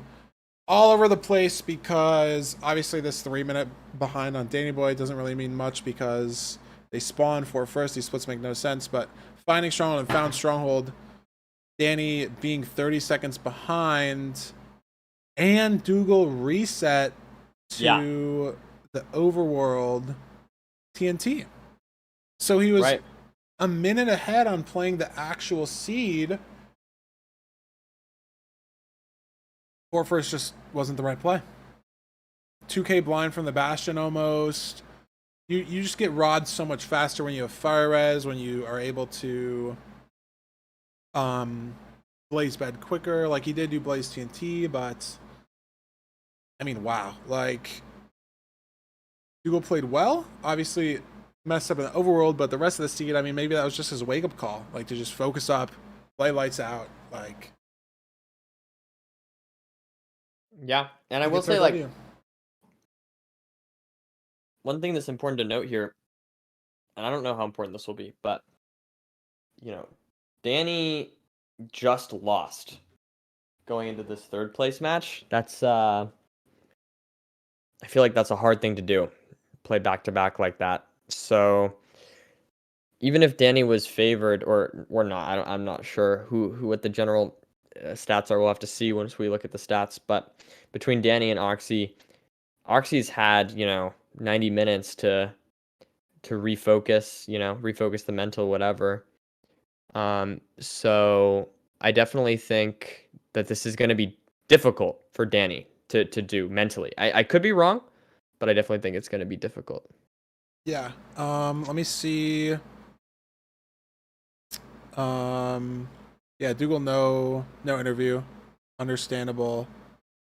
all over the place because obviously this 3-minute behind on Danny Boy doesn't really mean much because they spawn for first. These splits make no sense, but finding Stronghold and found Stronghold, Danny being 30 seconds behind, and Doogile reset to the overworld TNT. So he was Right. a minute ahead on playing the actual seed. 4-1 just wasn't the right play. 2K blind from the Bastion almost. You just get rods so much faster when you have fire res, when you are able to blaze bed quicker. Like he did do blaze TNT, but I mean, wow. Like Doogile played well. Obviously messed up in the overworld, but the rest of the seed, I mean, maybe that was just his wake up call, like to just focus up, play lights out, like. Yeah, and I will Gets our say, like, W. one thing that's important to note here, and I don't know how important this will be, but, you know, Danny just lost going into this third place match. That's, I feel like that's a hard thing to do, play back to back like that. So even if Danny was favored or not, I'm not sure who what the general stats are. We'll have to see once we look at the stats. But between Danny and Oxy, Oxy's had 90 minutes to refocus, refocus the mental whatever. So I definitely think that this is going to be difficult for Danny to do mentally. I could be wrong, but I definitely think it's going to be difficult. Yeah. Let me see. Yeah, Doogile no interview. Understandable.